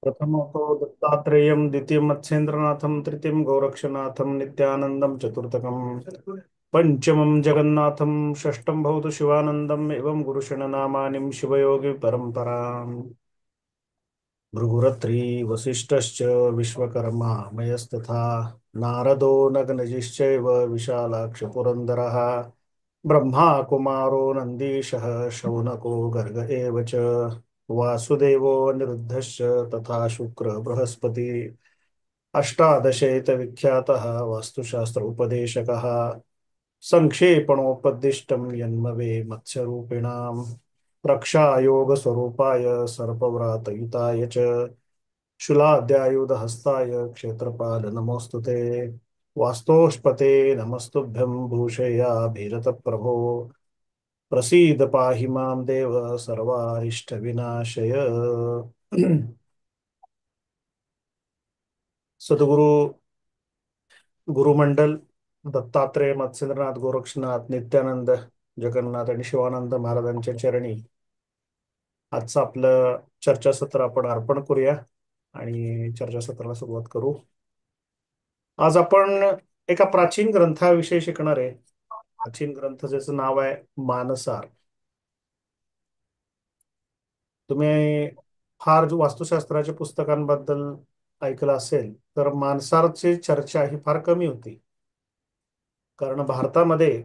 प्रथमतो दत्तात्रेयं द्वितीयं मत्स्येन्द्रनाथं तृतीयं गोरक्षनाथं नित्यानन्दं चतुर्थकं पञ्चमं जगन्नाथं षष्ठं भवतु शिवानन्दम् एवं गुरुषणनामानिं शिवयोगी परम्पराम् भृगुरत्री वसिष्ठश्च विश्वकर्मा मयस्तथा नारदो नग्नजिश्चैव विशालाक्ष पुरन्दरः ब्रह्मा कुमारो नन्दीशः शौनको गर्ग एव च वासुदेवो अनिरुद्धश्च तथा शुक्र बृहस्पति अष्टादशेत विख्यातः वास्तुशास्त्र उपदेशकः संक्षेपणोपदिष्टं यन्मवे मत्स्यरूपिणां रक्षायोगस्वरूपाय सर्पव्रातयुताय च शूलाद्यायुधहस्ताय क्षेत्रपाल नमोऽस्तु ते वास्तोष्पते नमस्तुभ्यं भूषया भीरतप्रभो प्रसीद पाहि मां देव सर्वारिष्टविनाशय सद्गुरु गुरुमंडल दत्तात्रेय मत्स्येंद्रनाथ गोरक्षनाथ नित्यानंद जगन्नाथ आणि शिवानंद महाराजांच्या चरणी आजचं आपलं चर्चासत्र आपण अर्पण करूया आणि चर्चासत्राला सुरुवात करू. आज आपण एका प्राचीन ग्रंथाविषयी शिकणार आहे. प्राचीन ग्रंथ ज्याचं नाव आहे मानसार. तुम्ही फार जो वास्तुशास्त्राच्या पुस्तकांबद्दल ऐकलं असेल तर मानसारची चर्चा ही फार कमी होती. कारण भारतामध्ये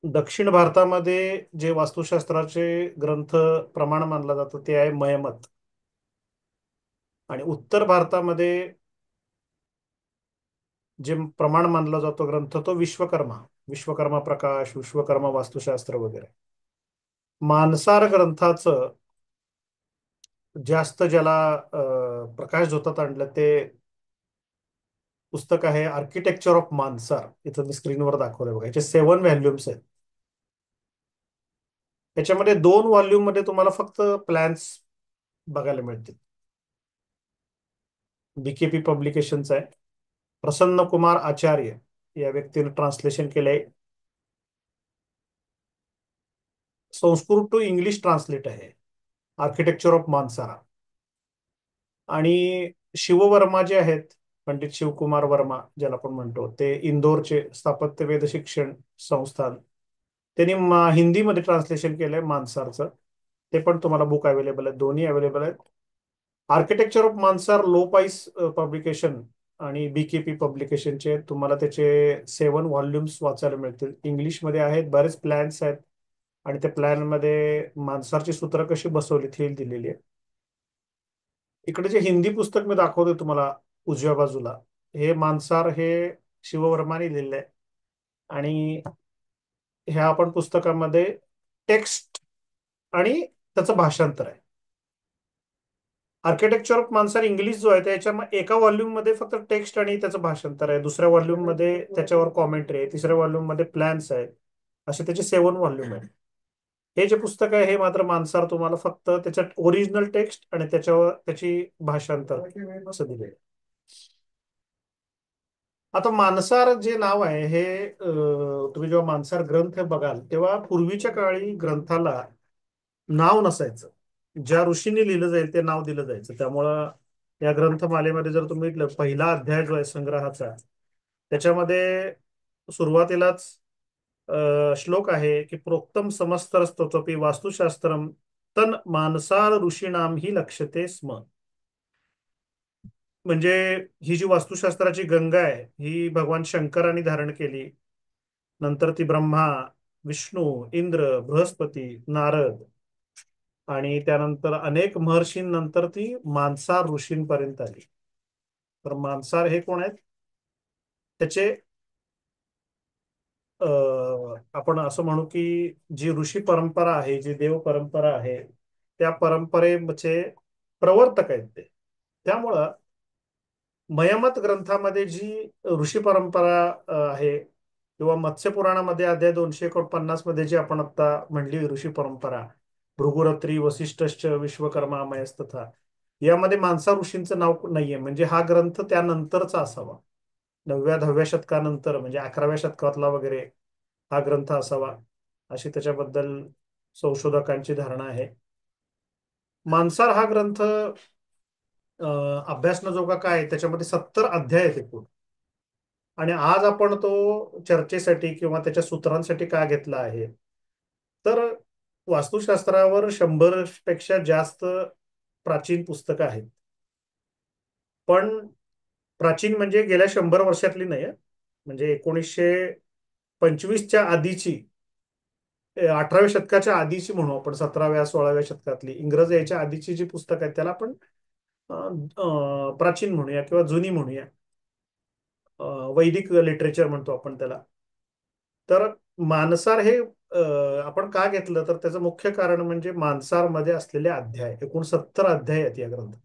दक्षिण भारतामध्ये जे वास्तुशास्त्राचे ग्रंथ प्रमाण मानलं जातं ते आहे मयमत. आणि उत्तर भारतामध्ये जे प्रमाण मानला जातो ग्रंथ तो विश्वकर्मा, विश्वकर्मा प्रकाश, विश्वकर्मा वास्तुशास्त्र वगैरे. मानसार ग्रंथाचं जास्त ज्याला प्रकाश झोतात आणलं ते पुस्तक आहे आर्किटेक्चर ऑफ मानसार. इथं मी स्क्रीनवर दाखवलंय बघा. याचे 7 व्हॉल्युम्स आहेत. याच्यामध्ये 2 व्हॉल्यूम मध्ये तुम्हाला फक्त प्लॅन्स बघायला मिळतील. बीकेपी पब्लिकेशनचा आहे. प्रसन्न कुमार आचार्य या व्यक्तीने ट्रान्सलेशन केलंय. संस्कृत टू इंग्लिश ट्रान्सलेट आहे आर्किटेक्चर ऑफ मानसारा. आणि शिववर्मा जे आहेत, पंडित शिवकुमार वर्मा ज्याला आपण म्हणतो, ते इंदोरचे स्थापत्य वेद शिक्षण संस्थान, त्यांनी हिंदीमध्ये ट्रान्सलेशन केलंय मानसारचं. ते पण तुम्हाला बुक अवेलेबल आहे, दोन्ही अवेलेबल आहेत. Architecture of Manasara low पाईस publication आणि बीकेपी पब्लिकेशनचे तुम्हाला त्याचे 7 व्हॉल्युम्स वाचायला मिळतील. इंग्लिशमध्ये आहेत, बरेच प्लॅन्स आहेत आणि त्या प्लॅन मध्ये मानसारची सूत्र कशी बसवलीत हे दिलेली आहे. इकडे जे हिंदी पुस्तक मी दाखवतोय तुम्हाला उजव्या बाजूला, हे मानसार हे शिववर्माने लिहिलंय. आणि ह्या आपण पुस्तकामध्ये टेक्स्ट आणि त्याचं भाषांतर आहे. आर्किटेक्चर ऑफ मानसार इंग्लिश जो आहे त्याच्या एका व्हॉल्यूम मध्ये फक्त टेक्स्ट आणि त्याचं भाषांतर आहे, दुसऱ्या व्हॉल्यूम मध्ये त्याच्यावर कॉमेंट्री आहे, तिसऱ्या व्हॉल्यूम मध्ये प्लॅन्स आहेत. असे त्याचे 7 व्हॉल्यूम आहेत. हे जे पुस्तक आहे हे मात्र मानसार तुम्हाला फक्त त्याच्यात ओरिजिनल टेक्स्ट आणि त्याच्यावर त्याची भाषांतर असं दिले. आता मानसार जे नाव आहे हे तुम्ही जेव्हा मानसार ग्रंथ बघाल तेव्हा पूर्वीच्या काळी ग्रंथाला नाव नसायचं. ज्या ऋषीने लिहिलं जाईल ते नाव दिलं जायचं. त्यामुळं या ग्रंथमालेमध्ये जर तुम्ही पहिला अध्याय जो आहे संग्रहाचा, त्याच्यामध्ये सुरुवातीलाच श्लोक आहे की प्रोक्तम समस्तरस्तोपी वास्तुशास्त्रम तन मानसार ऋषीणाम ही लक्ष्यते स्म. म्हणजे ही जी वास्तुशास्त्राची गंगा आहे ही भगवान शंकरांनी धारण केली. नंतर ती ब्रह्मा, विष्णू, इंद्र, बृहस्पती, नारद आणि त्यानंतर अनेक महर्षींनंतर ती मानसार ऋषींपर्यंत आली. तर मानसार हे कोण आहेत? त्याचे आपण असं म्हणू की जी ऋषी परंपरा आहे, जी देव परंपरा आहे, त्या परंपरेचे प्रवर्तक आहेत ते. त्यामुळं मयमत ग्रंथामध्ये जी ऋषी परंपरा आहे, किंवा मत्स्य पुराणामध्ये अध्याय 249 मध्ये जी आपण आता म्हणली ऋषी परंपरा, भृगुरत्री वसिष्ठश्च विश्वकर्मा मयस्तथा, यामध्ये मानसा ऋषींचं नाव नाहीये. म्हणजे हा ग्रंथ त्यानंतरचा असावा, 9व्या-10व्या शतकानंतर, म्हणजे 11व्या शतकातला वगैरे हा ग्रंथ असावा, अशी त्याच्याबद्दल संशोधकांची धारणा आहे. मानसार हा ग्रंथ अभ्यासनं काय आहे, त्याच्यामध्ये 70 अध्याय आहेत एकूण. आणि आज आपण तो चर्चेसाठी किंवा त्याच्या सूत्रांसाठी का घेतला आहे, तर वास्तुशास्त्रावर 100 पेक्षा जास्त प्राचीन पुस्तकं आहेत. पण प्राचीन म्हणजे गेल्या 100 वर्षातली नाही हं. म्हणजे 1925च्या आधीची, 18व्या शतकाच्या आधीची म्हणू आपण, 17व्या 16व्या शतकातली, इंग्रज यायच्या आधीची जी पुस्तकं आहेत त्याला आपण प्राचीन म्हणूया किंवा जुनी म्हणूया. वैदिक लिटरेचर म्हणतो आपण त्याला. तर मानसार हे आपण का घेतलं, तर त्याचं मुख्य कारण म्हणजे मानसारमध्ये असलेले अध्याय, एकूण 70 अध्याय आहेत या ग्रंथात.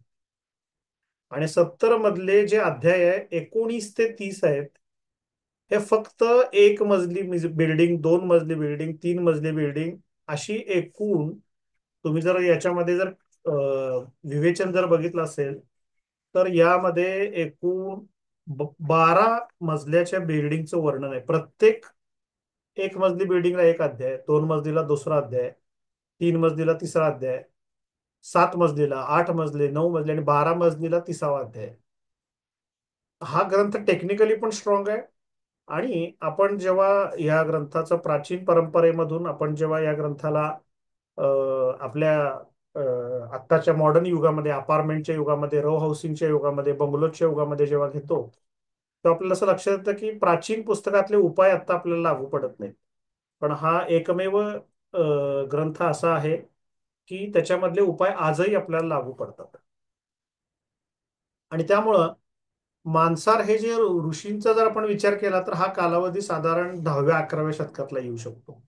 आणि 70 मधले जे अध्याय आहे, 19 ते 30 आहेत. हे फक्त एक मजली बिल्डिंग, 2 मजली बिल्डिंग, 3 मजली बिल्डिंग, अशी एकूण, तुम्ही जर याच्यामध्ये जर विवेचन जर बघितलं असेल, तर यामध्ये एकूण 12 मजल्याच्या बिल्डिंगचं वर्णन आहे. प्रत्येक 1 मजली बिल्डिंगला एक अध्याय, 2 मजलीला दुसरा अध्याय, 3 मजलीला तिसरा अध्याय, 7 मजलीला, 8 मजले, 9 मजले आणि 12 मजलीला 30वा अध्याय. हा ग्रंथ टेक्निकली पण स्ट्रॉंग आहे. आणि आपण जेव्हा या ग्रंथाचं प्राचीन परंपरेमधून आपण जेव्हा या ग्रंथाला आपल्या अ, आत्ताच्या मॉडर्न युगामध्ये, अपार्टमेंटच्या युगामध्ये, रो हाऊसिंगच्या युगामध्ये, बंगलोच्या युगामध्ये जेव्हा घेतो, तर आपल्याला असं लक्षात येतं की प्राचीन पुस्तकातले उपाय आता आपल्याला लागू पडत नाहीत. पण हा एकमेव ग्रंथ असा आहे की त्याच्यामधले उपाय आजही आपल्याला लागू पडतात. आणि त्यामुळं मानसार हे जे ऋषींचा जर आपण विचार केला, तर हा कालावधी साधारण 10व्या 11व्या शतकातला येऊ शकतो.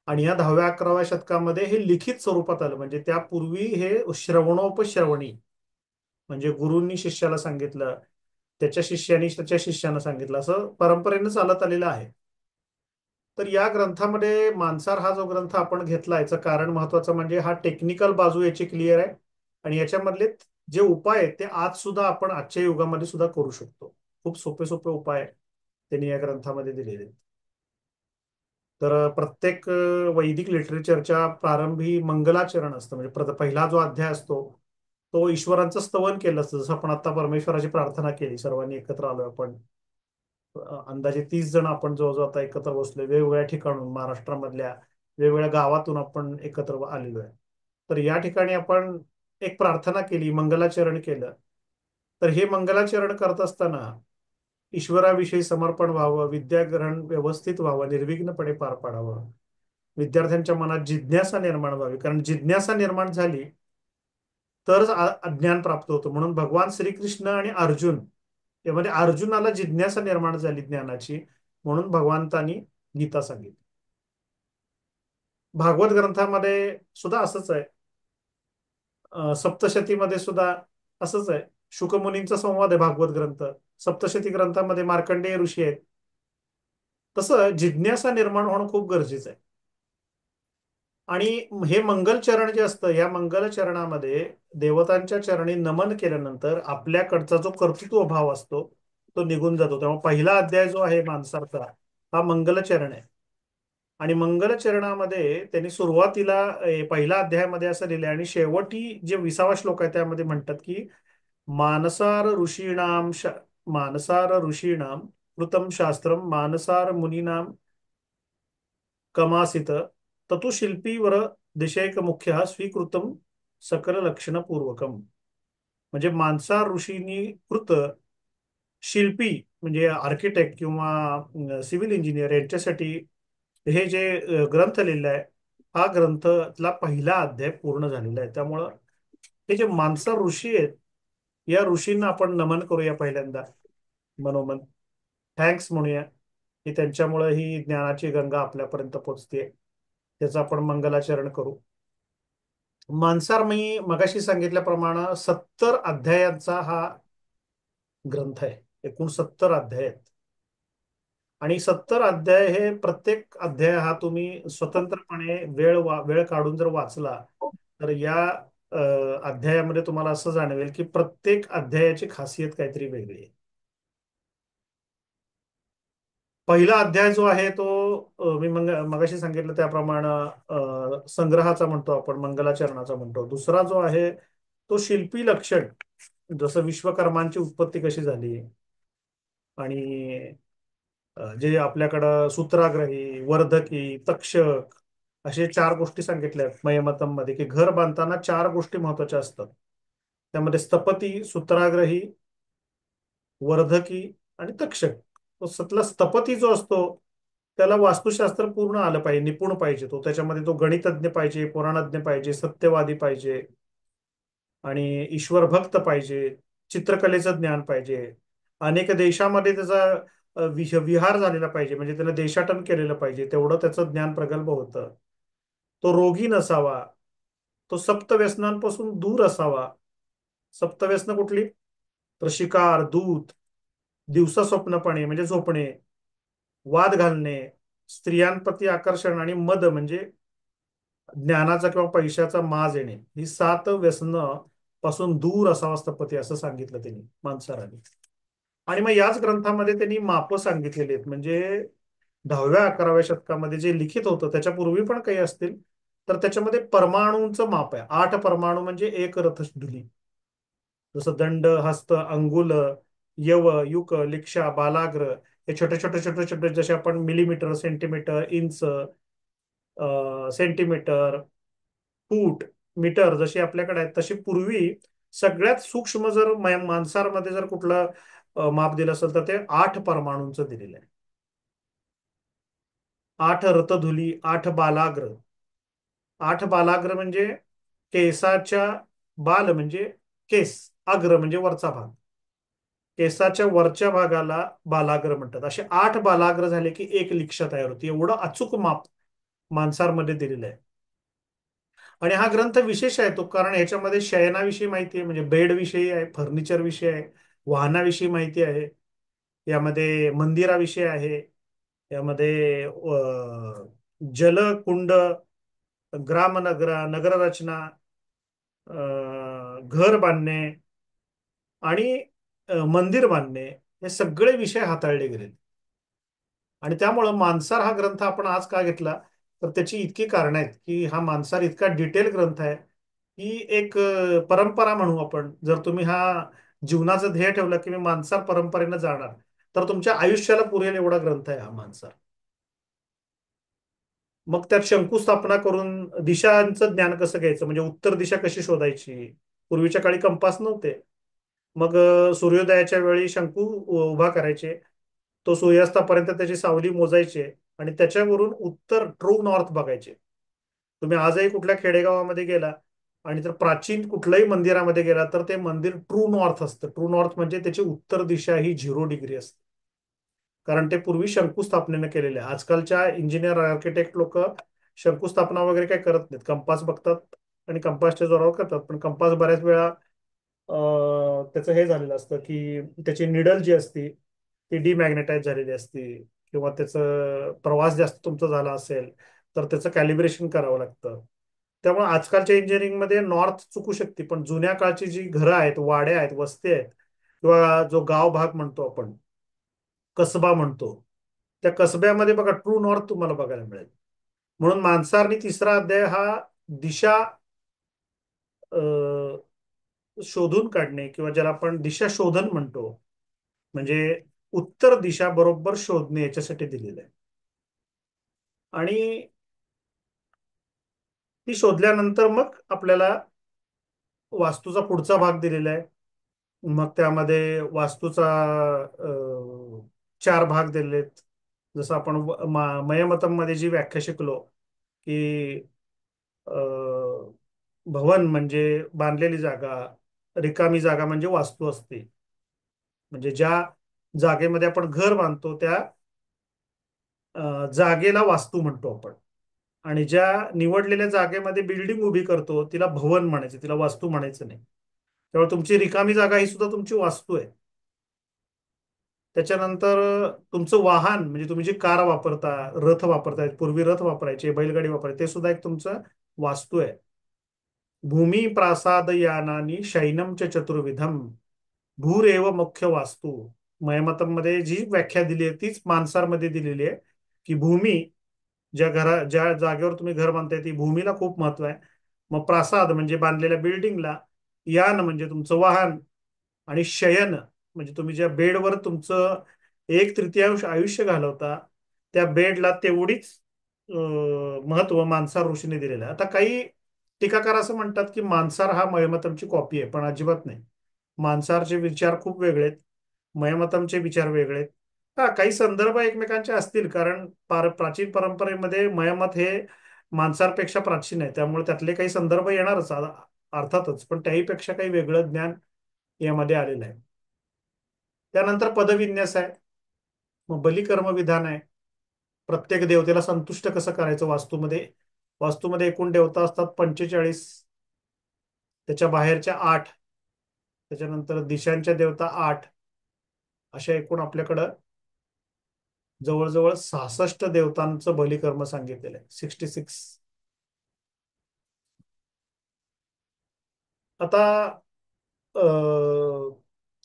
आणि या 10व्या 11व्या शतकामध्ये हे लिखित स्वरूपात आलं. म्हणजे त्यापूर्वी हे श्रवणोपश्रवणी, म्हणजे गुरूंनी शिष्याला सांगितलं, त्याच्या शिष्यानी त्याच्या शिष्यानं सांगितलं, असं परंपरेनं चालत आलेलं आहे. तर या ग्रंथामध्ये मानसार हा जो ग्रंथ आपण घेतला, याचं कारण महत्वाचं म्हणजे हा टेक्निकल बाजू याची क्लिअर आहे. आणि याच्यामधले जे उपाय आहेत ते आज सुद्धा आपण आजच्या युगामध्ये सुद्धा करू शकतो. खूप सोपे सोपे उपाय त्यांनी या ग्रंथामध्ये दिलेले आहेत. तर प्रत्येक वैदिक लिटरेचरच्या प्रारंभी मंगलाचरण असतं. म्हणजे पहिला जो अध्याय असतो तो ईश्वरांचं स्तवन केलं असतं. जसं आपण आता परमेश्वराची प्रार्थना केली, सर्वांनी एकत्र आलोय आपण, अंदाजे 30 जण आपण जवळजवळ आता एकत्र बसलोय, वेगवेगळ्या ठिकाणून, महाराष्ट्रामधल्या वेगवेगळ्या गावातून आपण एकत्र आलेलो आहे. तर या ठिकाणी आपण एक प्रार्थना केली, मंगलाचरण केलं. तर हे मंगलाचरण करत असताना ईश्वराविषयी समर्पण व्हावं, विद्याग्रहण व्यवस्थित व्हावं, निर्विघ्नपणे पार पाडावं, विद्यार्थ्यांच्या मनात जिज्ञासा निर्माण व्हावी. कारण जिज्ञासा निर्माण झाली तरच अज्ञान प्राप्त होतं. म्हणून भगवान श्रीकृष्ण आणि अर्जुन यामध्ये अर्जुनाला जिज्ञासा निर्माण झाली ज्ञानाची, म्हणून भगवंतांनी गीता सांगितली. भागवत ग्रंथामध्ये सुद्धा असंच आहे. सप्तशतीमध्ये सुद्धा असंच आहे. शुकमुनींचा संवाद आहे भागवत ग्रंथ. सप्तशती ग्रंथामध्ये मार्कंडेय ऋषी आहेत. तसं जिज्ञासा निर्माण होणं खूप गरजेचं आहे. आणि हे मंगलचरण जे असतं, या मंगलचरणामध्ये देवतांच्या चरणी नमन केल्यानंतर आपल्याकडचा जो कर्तृत्व भाव असतो तो निघून जातो. त्यामुळे पहिला अध्याय जो आहे माणसाचा, हा मंगलचरण आहे. आणि मंगलचरणामध्ये त्यांनी सुरुवातीला पहिल्या अध्यायामध्ये असं लिहिलंय, आणि शेवटी जे 20वा श्लोक आहे त्यामध्ये म्हणतात की मानसार ऋषीणाम मानसार ऋषीणाम कृतम शास्त्रम मानसार मुनीनाम कमासित ततु शिल्पी वर दिशेक मुख्य स्वीकृतम सकल लक्षण पूर्वकम. म्हणजे मानसार ऋषींनी कृत शिल्पी, म्हणजे आर्किटेक्ट किंवा सिव्हिल इंजिनियर यांच्यासाठी हे जे ग्रंथ लिहिला आहे, हा ग्रंथातला पहिला अध्याय पूर्ण झालेला आहे. त्यामुळं हे जे मानसार ऋषी आहेत, या ऋषींना आपण नमन करूया पहिल्यांदा मनोमन. थँक्स म्हणूया की त्यांच्यामुळे ही ज्ञानाची गंगा आपल्यापर्यंत पोहोचते. त्याचं आपण मंगलाचरण करू. मानसार मी मगाशी सांगितल्याप्रमाणे 70 अध्यायांचा हा ग्रंथ आहे. एकूण 70 अध्याय आहेत. आणि 70 अध्याय हे प्रत्येक अध्याय हा तुम्ही स्वतंत्रपणे वेळ काढून जर वाचला, तर या अध्यायामध्ये तुम्हाला असं जाणवेल की प्रत्येक अध्यायाची खासियत काहीतरी वेगळी आहे. पहिला अध्याय जो आहे तो मी मगाशी सांगितलं त्याप्रमाणे संग्रहाचा म्हणतो आपण, मंगलाचरणाचा म्हणतो. दुसरा जो आहे तो शिल्पी लक्षण, जसं विश्वकर्मांची उत्पत्ती कशी झाली, आणि जे आपल्याकडं सूत्राग्रही, वर्धकी, तक्षक असे चार गोष्टी सांगितल्या आहेत मयमतम मध्ये, की घर बांधताना चार गोष्टी महत्वाच्या असतात. त्यामध्ये स्थपती, सूत्राग्रही, वर्धकी आणि तक्षक. तो सतला स्थपती जो असतो त्याला वास्तुशास्त्र पूर्ण आलं पाहिजे, निपुण पाहिजे, तो त्याच्यामध्ये तो गणितज्ञ पाहिजे, पुराणज्ञ पाहिजे, सत्यवादी पाहिजे, आणि ईश्वर भक्त पाहिजे, चित्रकलेचं ज्ञान पाहिजे, अनेक देशामध्ये त्याचा विहार झालेला पाहिजे, म्हणजे त्याला देशाटन केलेलं पाहिजे, तेवढं त्याचं ज्ञान प्रगल्भ होतं. तो रोगी नसावा, तो सप्तव्यसनांपासून दूर असावा. सप्तव्यसन कुठली? तर शिकार, दूत, दिवसा स्वप्नपणे म्हणजे झोपणे, वाद घालणे, स्त्रियांप्रती आकर्षण, आणि मद म्हणजे ज्ञानाचा किंवा पैशाचा माज येणे, ही सात व्यसन पासून दूर असावा स्थपती, असं सांगितलं त्यांनी मानसरांनी. आणि मग याच ग्रंथामध्ये त्यांनी माप सांगितलेली आहेत, म्हणजे 10व्या-11व्या शतकामध्ये जे लिखित होतं त्याच्या पूर्वी पण काही असतील, तर त्याच्यामध्ये परमाणूंचं माप आहे. 8 परमाणू म्हणजे एक रथधुली. जसं दंड, हस्त, अंगुल, यव, युक, लिक्षा, बालाग्र, हे छोटे छोटे छोटे छोटे, जसे आपण मिलीमीटर, सेंटीमीटर, इंच, सेंटीमीटर, फूट, मीटर जशी आपल्याकडे आहेत, तशी पूर्वी सगळ्यात सूक्ष्म जर माणसामध्ये जर कुठलं माप दिलं असेल तर ते 8 परमाणूंचं दिलेलं आहे. 8 रथधुली, 8 बालाग्र. 8 बालाग्र म्हणजे केसाच्या, बाल म्हणजे केस, अग्र म्हणजे वरचा भाग, केसाच्या वरच्या भागाला बालाग्र म्हणतात. असे 8 बालाग्र झाले की एक लिक्षा तयार होती. एवढं अचूक माप माणसामध्ये दिलेलं आहे. आणि हा ग्रंथ विशेष आहे तो, कारण ह्याच्यामध्ये शयनाविषयी माहिती आहे, म्हणजे बेड विषयी आहे, फर्निचर विषय आहे, वाहनाविषयी माहिती आहे, यामध्ये मंदिराविषयी आहे, यामध्ये जलकुंड, ग्रामनगर, नगररचना, घर बांधणे, आणि मंदिर बांधणे, हे सगळे विषय हाताळले गेले. आणि त्यामुळं मानसार हा ग्रंथ आपण आज का घेतला, तर त्याची इतकी कारण आहेत, की हा मानसार इतका डिटेल ग्रंथ आहे की एक परंपरा म्हणू आपण. जर तुम्ही हा जीवनाचं ध्येय ठेवलं की मी मानसार परंपरेनं जाणार, तर तुमच्या आयुष्याला पुरेल एवढा ग्रंथ आहे हा मानसार. मग त्यात शंकुस्थापना करून दिशांचं ज्ञान कसं घ्यायचं, म्हणजे उत्तर दिशा कशी शोधायची. पूर्वीच्या काळी कंपास नव्हते. मग सूर्योदयाच्या वेळी शंकू उभा करायचे, तो सूर्यास्तापर्यंत त्याची सावली मोजायचे, आणि त्याच्यावरून उत्तर ट्रू नॉर्थ बघायचे. तुम्ही आजही कुठल्या खेडेगावामध्ये गेला आणि जर प्राचीन कुठल्याही मंदिरामध्ये गेला तर ते मंदिर ट्रू नॉर्थ असतं. ट्रू नॉर्थ म्हणजे त्याची उत्तर दिशा ही 0 डिग्री असते, कारण ते पूर्वी शंकुस्थापनेने केलेले आहे. आजकालच्या इंजिनियर, आर्किटेक्ट लोक शंकुस्थापना वगैरे काय करत नाहीत, कंपास बघतात आणि कंपासच्या जोरावर करतात. पण कंपास बऱ्याच वेळा त्याचं हे झालेलं असतं की त्याची निडल जी असती ती डिमॅग्नेटाईज झालेली असती, किंवा त्याचं प्रवास जास्त तुमचा झाला असेल तर त्याचं कॅलिब्रेशन करावं लागतं. त्यामुळे आजकालच्या इंजिनिअरिंगमध्ये नॉर्थ चुकू शकते, पण जुन्या काळची जी घरं आहेत, वाड्या आहेत, वस्ती आहेत, किंवा जो गाव भाग म्हणतो आपण, कसबा म्हणतो, त्या कसब्यामध्ये बघा ट्रू नॉर्थ तुम्हाला बघायला मिळेल. म्हणून मानसारनी 3रा अध्याय हा दिशा शोधून काढणे, किंवा ज्याला आपण दिशा शोधन म्हणतो, म्हणजे उत्तर दिशा बरोबर शोधणे, याच्यासाठी दिलेलं आहे. आणि ती शोधल्यानंतर मग आपल्याला वास्तूचा पुढचा भाग दिलेला आहे. मग त्यामध्ये वास्तूचा 4 भाग दिलेले आहेत. जसं आपण मयमतम मध्ये जी व्याख्या शिकलो की भवन म्हणजे बांधलेली जागा, रिकामी जागा म्हणजे वास्तू असते. म्हणजे ज्या जागेमध्ये आपण घर बांधतो त्या जागेला वास्तू म्हणतो आपण. आणि ज्या निवडलेल्या जागेमध्ये बिल्डिंग उभी करतो तिला भवन म्हणायचं, तिला वास्तू म्हणायचं नाही. त्यामुळे तुमची रिकामी जागा ही सुद्धा तुमची वास्तू आहे. त्याच्यानंतर तुमचं वाहन, म्हणजे तुम्ही जी कार वापरता, रथ वापरताय, पूर्वी रथ वापरायचे, बैलगाडी वापरायचे, ते सुद्धा एक तुमचं वास्तू आहे. भूमी प्रासाद यानानी शैनम च चतुर्विधम भूरेव मुख्य वास्तू. मयमतम मध्ये जी व्याख्या दिली आहे तीच मानसारमध्ये दिलेली आहे, की भूमी, ज्या जागेवर तुम्ही घर बांधताय ती भूमीला खूप महत्व आहे. मग प्रासाद म्हणजे बांधलेल्या बिल्डिंगला, यान म्हणजे तुमचं वाहन, आणि शयन म्हणजे तुम्ही ज्या बेडवर तुमचं एक तृतीयांश आयुष्य घालवता, त्या बेडला तेवढीच महत्व मानसार ऋषीने दिलेलं आहे. आता काही टीकाकार असं म्हणतात की मानसार हा मयमतमची कॉपी आहे, पण अजिबात नाही. मानसारचे विचार खूप वेगळे आहेत, मयमतमचे विचार वेगळे आहेत. हा, काही संदर्भ एकमेकांचे असतील, कारण प्राचीन परंपरेमध्ये मयमत हे मानसारपेक्षा प्राचीन आहे, त्यामुळे त्यातले काही संदर्भ येणारच अर्थातच, पण त्याहीपेक्षा काही वेगळं ज्ञान यामध्ये आलेलं आहे. त्यानंतर पदविन्यास आहे, मग बलिकर्म विधान आहे. प्रत्येक देवतेला संतुष्ट कसं करायचं वास्तूमध्ये. वास्तूमध्ये एकूण देवता असतात 45, त्याच्या बाहेरच्या 8, त्याच्यानंतर दिशांच्या देवता 8, अशा एकूण आपल्याकडं जवळजवळ 66 देवतांचं बलिकर्म सांगितलेलं आहे, 66. आता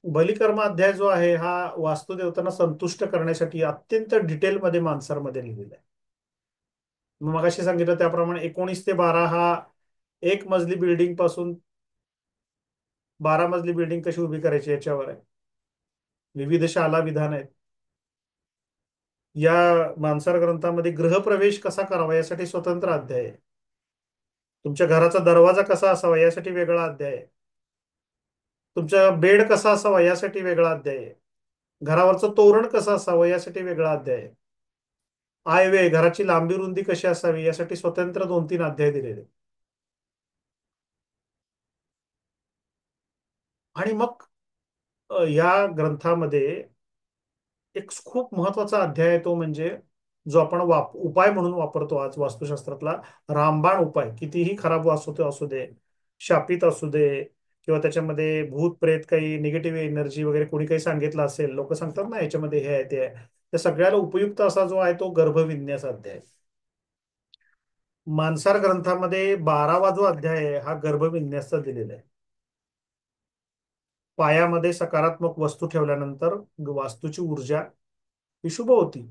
बलिकर्म अध्याय जो आहे हा वास्तुदेवतांना संतुष्ट करण्यासाठी अत्यंत डिटेलमध्ये मानसरमध्ये लिहिलेला आहे. मग मगाशी सांगितलं त्याप्रमाणे 19 ते 12 हा एक मजली बिल्डिंग पासून 12 मजली बिल्डिंग कशी उभी करायची याच्यावर आहे. विविध शाला विधान आहेत. या मानसर ग्रंथामध्ये गृहप्रवेश कसा करावा यासाठी स्वतंत्र अध्याय आहे. तुमच्या घराचा दरवाजा कसा असावा यासाठी वेगळा अध्याय आहे. तुमचा बेड कसा असावा यासाठी वेगळा अध्याय आहे. घरावरचं तोरण कसं असावं यासाठी वेगळा अध्याय आहे. आयवे घराची लांबी रुंदी कशी असावी यासाठी स्वतंत्र 2-3 अध्याय दिलेले. आणि मग या ग्रंथामध्ये एक खूप महत्वाचा अध्याय आहे, तो म्हणजे जो आपण उपाय म्हणून वापरतो आज वास्तुशास्त्रातला, रामबाण उपाय. कितीही खराब वास्तू असू दे, शापित असू दे, किंवा त्याच्यामध्ये भूत प्रेत काही निगेटिव्ह एनर्जी वगैरे कोणी काही सांगितलं असेल, लोक सांगतात ना याच्यामध्ये हे आहे ते आहे, त्या सगळ्याला उपयुक्त असा जो आहे तो गर्भविन्यास अध्याय. मानसार ग्रंथामध्ये 12वा जो अध्याय आहे हा गर्भविन्यासचा दिलेला आहे. पायामध्ये सकारात्मक वस्तू ठेवल्यानंतर वास्तूची ऊर्जा ही शुभ होती.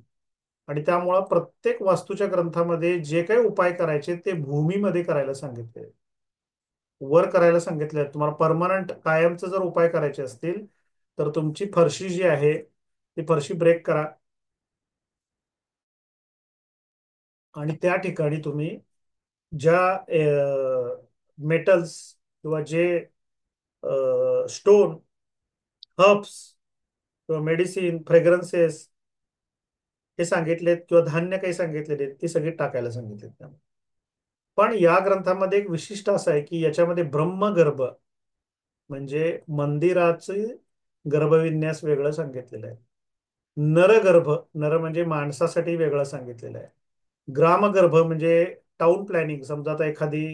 आणि त्यामुळं प्रत्येक वास्तूच्या ग्रंथामध्ये जे काही उपाय करायचे ते भूमीमध्ये करायला सांगितले, वर करायला सांगितले. तुम्हाला परमनंट कायमचं जर उपाय करायचे असतील तर तुमची फरशी जी आहे ती फरशी ब्रेक करा, आणि त्या ठिकाणी तुम्ही ज्या मेटल्स किंवा जे स्टोन, हर्ब्स किंवा मेडिसिन, फ्रेग्रन्सेस हे सांगितलेत, किंवा धान्य काही सांगितलेले ते सगळे टाकायला सांगितलेत त्यामध्ये. पण या ग्रंथामध्ये एक विशिष्ट असं आहे की याच्यामध्ये ब्रह्मगर्भ म्हणजे मंदिराचे गर्भविन्यास वेगळं सांगितलेलं आहे. नरगर्भ, नर म्हणजे माणसासाठी वेगळं सांगितलेलं आहे. ग्रामगर्भ म्हणजे टाउन प्लॅनिंग. समजा आता एखादी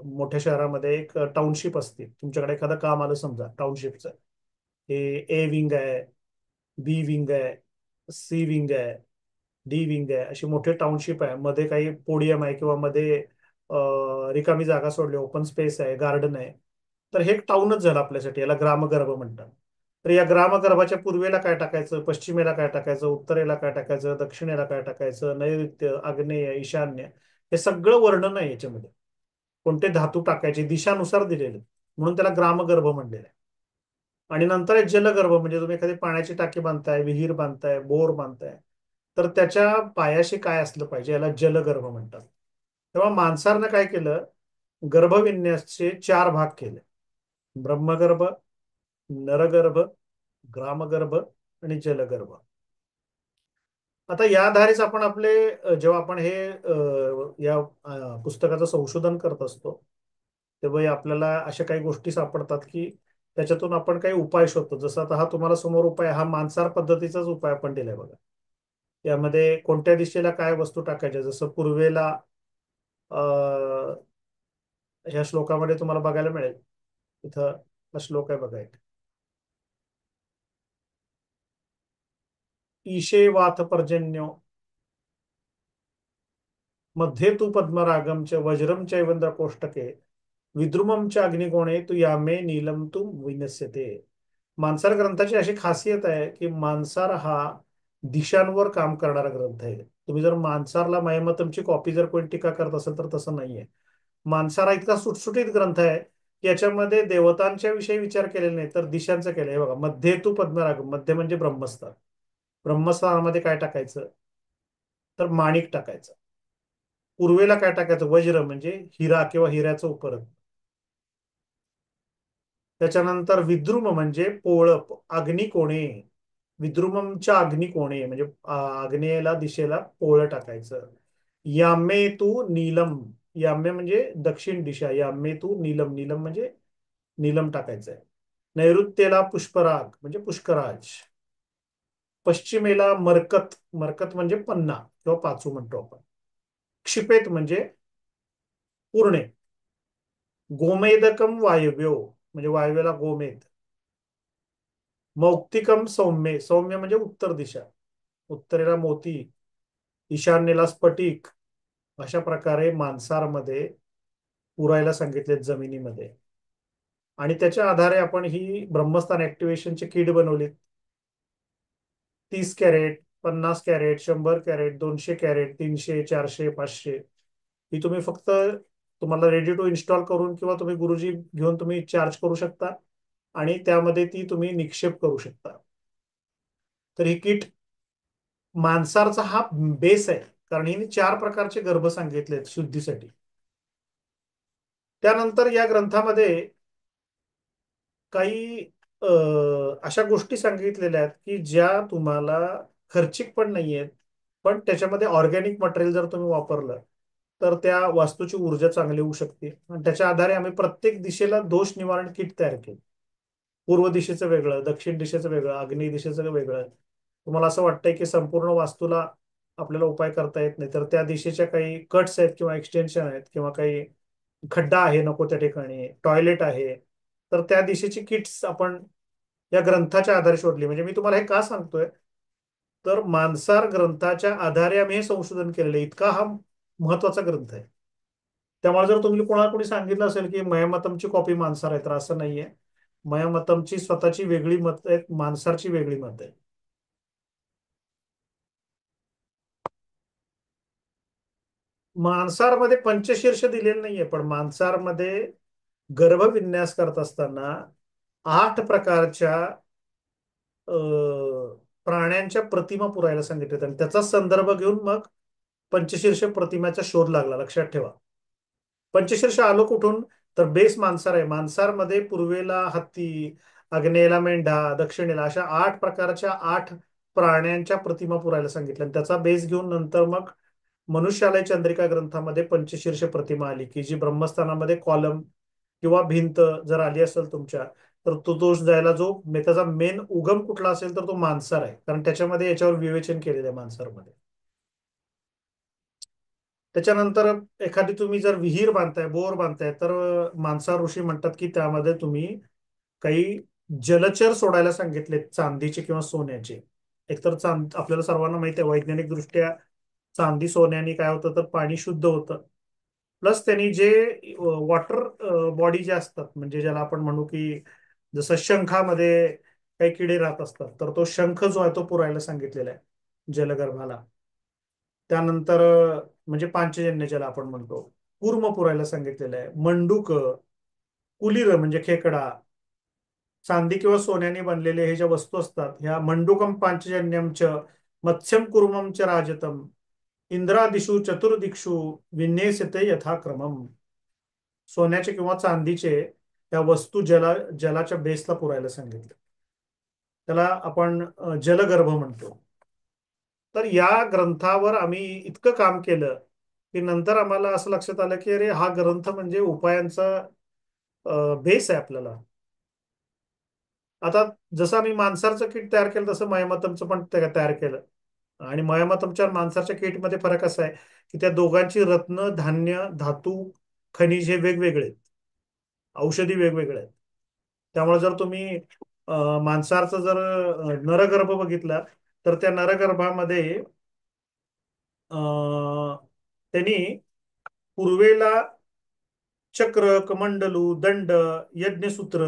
मोठ्या शहरामध्ये एक टाउनशिप असते, तुमच्याकडे एखादं काम आलं समजा टाउनशिपचं, हे ए विंग आहे, बी विंग आहे, सी विंग आहे, डी विंग आहे, अशी मोठे टाउनशिप आहे. मध्ये काही पोडियम आहे किंवा मध्ये रिकामी जागा सोडली, ओपन स्पेस आहे, गार्डन आहे, तर हे एक टाऊनच झालं आपल्यासाठी. याला ग्रामगर्भ म्हणतात. तर या ग्रामगर्भाच्या पूर्वेला काय टाकायचं, पश्चिमेला काय टाकायचं, उत्तरेला काय टाकायचं, दक्षिणेला काय टाकायचं, नैऋत्य, आग्नेय, ईशान्य, हे सगळं वर्णन आहे याच्यामध्ये. कोणते धातू टाकायचे दिशानुसार दिलेले, म्हणून त्याला ग्रामगर्भ म्हणलेलं आहे. आणि नंतर एक जलगर्भ म्हणजे तुम्ही एखादी पाण्याची टाकी बांधताय, विहीर बांधताय, बोर बांधताय, तर त्याच्या पायाशी काय असलं पाहिजे, याला जलगर्भ म्हणतात. तेव्हा मानसारनं काय केलं, गर्भविन्यासचे 4 भाग केले: ब्रह्मगर्भ, नरगर्भ, ग्रामगर्भ आणि जलगर्भ. आता या आधारेच आपण आपले जेव्हा आपण हे या पुस्तकाचं संशोधन करत असतो, तेव्हा आपल्याला अशा काही गोष्टी सापडतात की त्याच्यातून आपण काही उपाय शोधतो. जसं आता हा तुम्हाला समोर उपाय, हा मानसार पद्धतीचाच उपाय आपण दिलाय बघा. यामध्ये कोणत्या दिशेला काय वस्तू टाकायच्या, जसं पूर्वेला ह्या श्लोकामध्ये तुम्हाला बघायला मिळेल. इथं हा श्लोक आहे बघा एक. ईशे वाथ पर्जन्यो मध्ये तू पद्मरागम च वज्रम चैवंद्र कोष्टके विद्रुमम च अग्निकोणे तू यामे नीलम तू विनस्यते. मानसार ग्रंथाची अशी खासियत आहे की मानसार हा दिशांवर काम करणारा ग्रंथ आहे. तुम्ही जर मानसारला मयमतमची कॉपी जर कोणी टीका करत असेल तर तसं नाहीये. मानसार हा इतका सुटसुटीत ग्रंथ आहे की याच्यामध्ये देवतांच्या विषयी विचार केलेला नाही तर दिशांचं केलं. हे बघा, मध्ये तू पद्मराग, मध्य म्हणजे ब्रह्मस्थान. ब्रह्मस्थानामध्ये काय टाकायचं, तर माणिक टाकायचं. पूर्वेला काय टाकायचं, वज्र म्हणजे हिरा किंवा हिऱ्याचं उपरत. त्याच्यानंतर विद्रुम म्हणजे पोळप, अग्निकोणे. विद्रुमच्या अग्निकोणे म्हणजे आग्नेयला दिशेला पोळ टाकायचं. यामे तू नीलम, यामे म्हणजे दक्षिण दिशा, यामे तू नीलम, नीलम म्हणजे नीलम टाकायचंय. नैऋत्येला पुष्पराग म्हणजे पुष्कराज. पश्चिमेला मरकत, मरकत म्हणजे पन्ना किंवा पाचू म्हणतो आपण. क्षिपेत म्हणजे पूर्णे. गोमेदकम वायव्यो म्हणजे वायव्याला गोमेद. मौक्तिकम सौम्य, सौम्य म्हणजे उत्तर दिशा, उत्तरेला मोती, ईशान्येला स्फटिक. अशा प्रकारे मानसारमध्ये पुरायला सांगितले जमिनीमध्ये. आणि त्याच्या आधारे आपण ही ब्रह्मस्थान ऍक्टिव्हेशनची किट बनवली. 30 कॅरेट, 50 कॅरेट, 100 कॅरेट, 200 कॅरेट, 300, 400, 500. ही तुम्ही फक्त, तुम्हाला रेडी टू इन्स्टॉल करून किंवा तुम्ही गुरुजी घेऊन तुम्ही चार्ज करू शकता आणि त्यामध्ये ती तुम्ही निक्षेप करू शकता. तर ही किट मानसारचा हा बेस आहे. कारण हिने 4 प्रकारचे गर्भ सांगितले आहेत शुद्धीसाठी. त्यानंतर या ग्रंथामध्ये काही अशा गोष्टी सांगितलेल्या आहेत की ज्या तुम्हाला खर्चिक पण नाही आहेत, पण त्याच्यामध्ये ऑर्गॅनिक मटेरियल जर तुम्ही वापरलं तर त्या वास्तूची ऊर्जा चांगली होऊ शकते. आणि त्याच्या आधारे आम्ही प्रत्येक दिशेला दोष निवारण किट तयार केलं. पूर्व दिशेचं वेगळं, दक्षिण दिशेचं वेगळं, आग्नेय दिशेचं वेगळं. तुम्हाला असं वाटतंय की संपूर्ण वास्तूला आपल्याला उपाय करता येत नाही, तर त्या दिशेच्या काही कट्स आहेत किंवा एक्सटेन्शन आहेत किंवा काही खड्डा आहे नको त्या ठिकाणी, टॉयलेट आहे, तर त्या दिशेची किट्स आपण या ग्रंथाच्या आधारे शोधली. म्हणजे मी तुम्हाला हे का सांगतोय, तर मानसार ग्रंथाच्या आधारे आम्ही हे संशोधन केलेलं आहे. इतका हा महत्वाचा ग्रंथ आहे. त्यामुळे जर तुम्ही कोणाला कोणी सांगितलं असेल की मयमतमची कॉपी मानसार आहे, तर असं नाहीये. मयमतमची स्वतःची वेगळी मत आहेत, मानसारची वेगळी मत आहे. मानसारमध्ये पंचशीर्ष दिलेलं नाहीये, पण मानसारमध्ये गर्भविन्यास करत असताना 8 प्रकारच्या प्राण्यांच्या प्रतिमा पुरायला सांगितल्यात आणि त्याचा संदर्भ घेऊन मग पंचशीर्ष प्रतिमेचा शोध लागला. लक्षात ठेवा, पंचशीर्ष आलो कुठून, तर बेस मानसार आहे. मानसारमध्ये पूर्वेला हत्ती, आग्नेयेला मेंढा, दक्षिणेला अशा 8 प्रकारच्या 8 प्राण्यांच्या प्रतिमा पुरायला सांगितल्या आणि त्याचा बेस घेऊन नंतर मग मनुष्यालय चंद्रिका ग्रंथामध्ये पंचशीर्ष प्रतिमा आली की जी ब्रह्मस्थानामध्ये कॉलम किंवा भिंत जर आली असेल तुमच्या, तर तो दोष जायला जो त्याचा मेन उगम कुठला असेल तर तो मानसार आहे. कारण त्याच्यामध्ये याच्यावर विवेचन केलेलं आहे मानसारमध्ये. त्याच्यानंतर एखादी तुम्ही जर विहीर बांधताय, बोर बांधताय, तर मानसार ऋषी म्हणतात की त्यामध्ये तुम्ही काही जलचर सोडायला सांगितले, चांदीचे किंवा सोन्याचे. एकतर आपल्याला सर्वांना माहिती आहे वैज्ञानिक दृष्ट्या चांदी सोन्याने काय होतं, तर पाणी शुद्ध होतं. प्लस त्यांनी जे वॉटर बॉडी जे असतात, म्हणजे ज्याला आपण म्हणू की जसं शंखामध्ये काही किडे राहत असतात, तर तो शंख जो आहे तो पुरायला सांगितलेला आहे जलगर्भाला. त्यानंतर म्हणजे पांचजन्य ज्याला आपण म्हणतो, कूर्म पुरायला सांगितलेलं आहे. मंडूक, कुलीर म्हणजे खेकडा, चांदी किंवा सोन्याने बनलेले हे ज्या वस्तू असतात, ह्या मंडूकम पांचजन्यम च मत्स्यम कुर्मम च राजतम इंद्रादिषु चतुर्दिक्षु विन्येसते यथाक्रमम. सोन्याचे किंवा चांदीचे त्या वस्तू जलाच्या बेसला पुरायला सांगितले. त्याला आपण जलगर्भ म्हणतो. तर या ग्रंथावर आम्ही इतकं काम केलं की नंतर आम्हाला असं लक्षात आलं की अरे हा ग्रंथ म्हणजे उपायांचा बेस आहे आपल्याला. आता जसं आम्ही मानसारचं किट तयार केलं तसं मयमतमचं पण तयार केलं. आणि मयमतमच्या आणि मानसारच्या किटमध्ये फरक असा आहे की त्या दोघांची रत्न, धान्य, धातू, खनिज हे वेगवेगळे आहेत, औषधी वेगवेगळे आहेत. त्यामुळे जर तुम्ही मांसाहारचा जर नरगर्भ बघितला, तर त्या नरगर्भामध्ये त्यांनी पूर्वेला चक्र, कमंडलू, दंड, यज्ञसूत्र,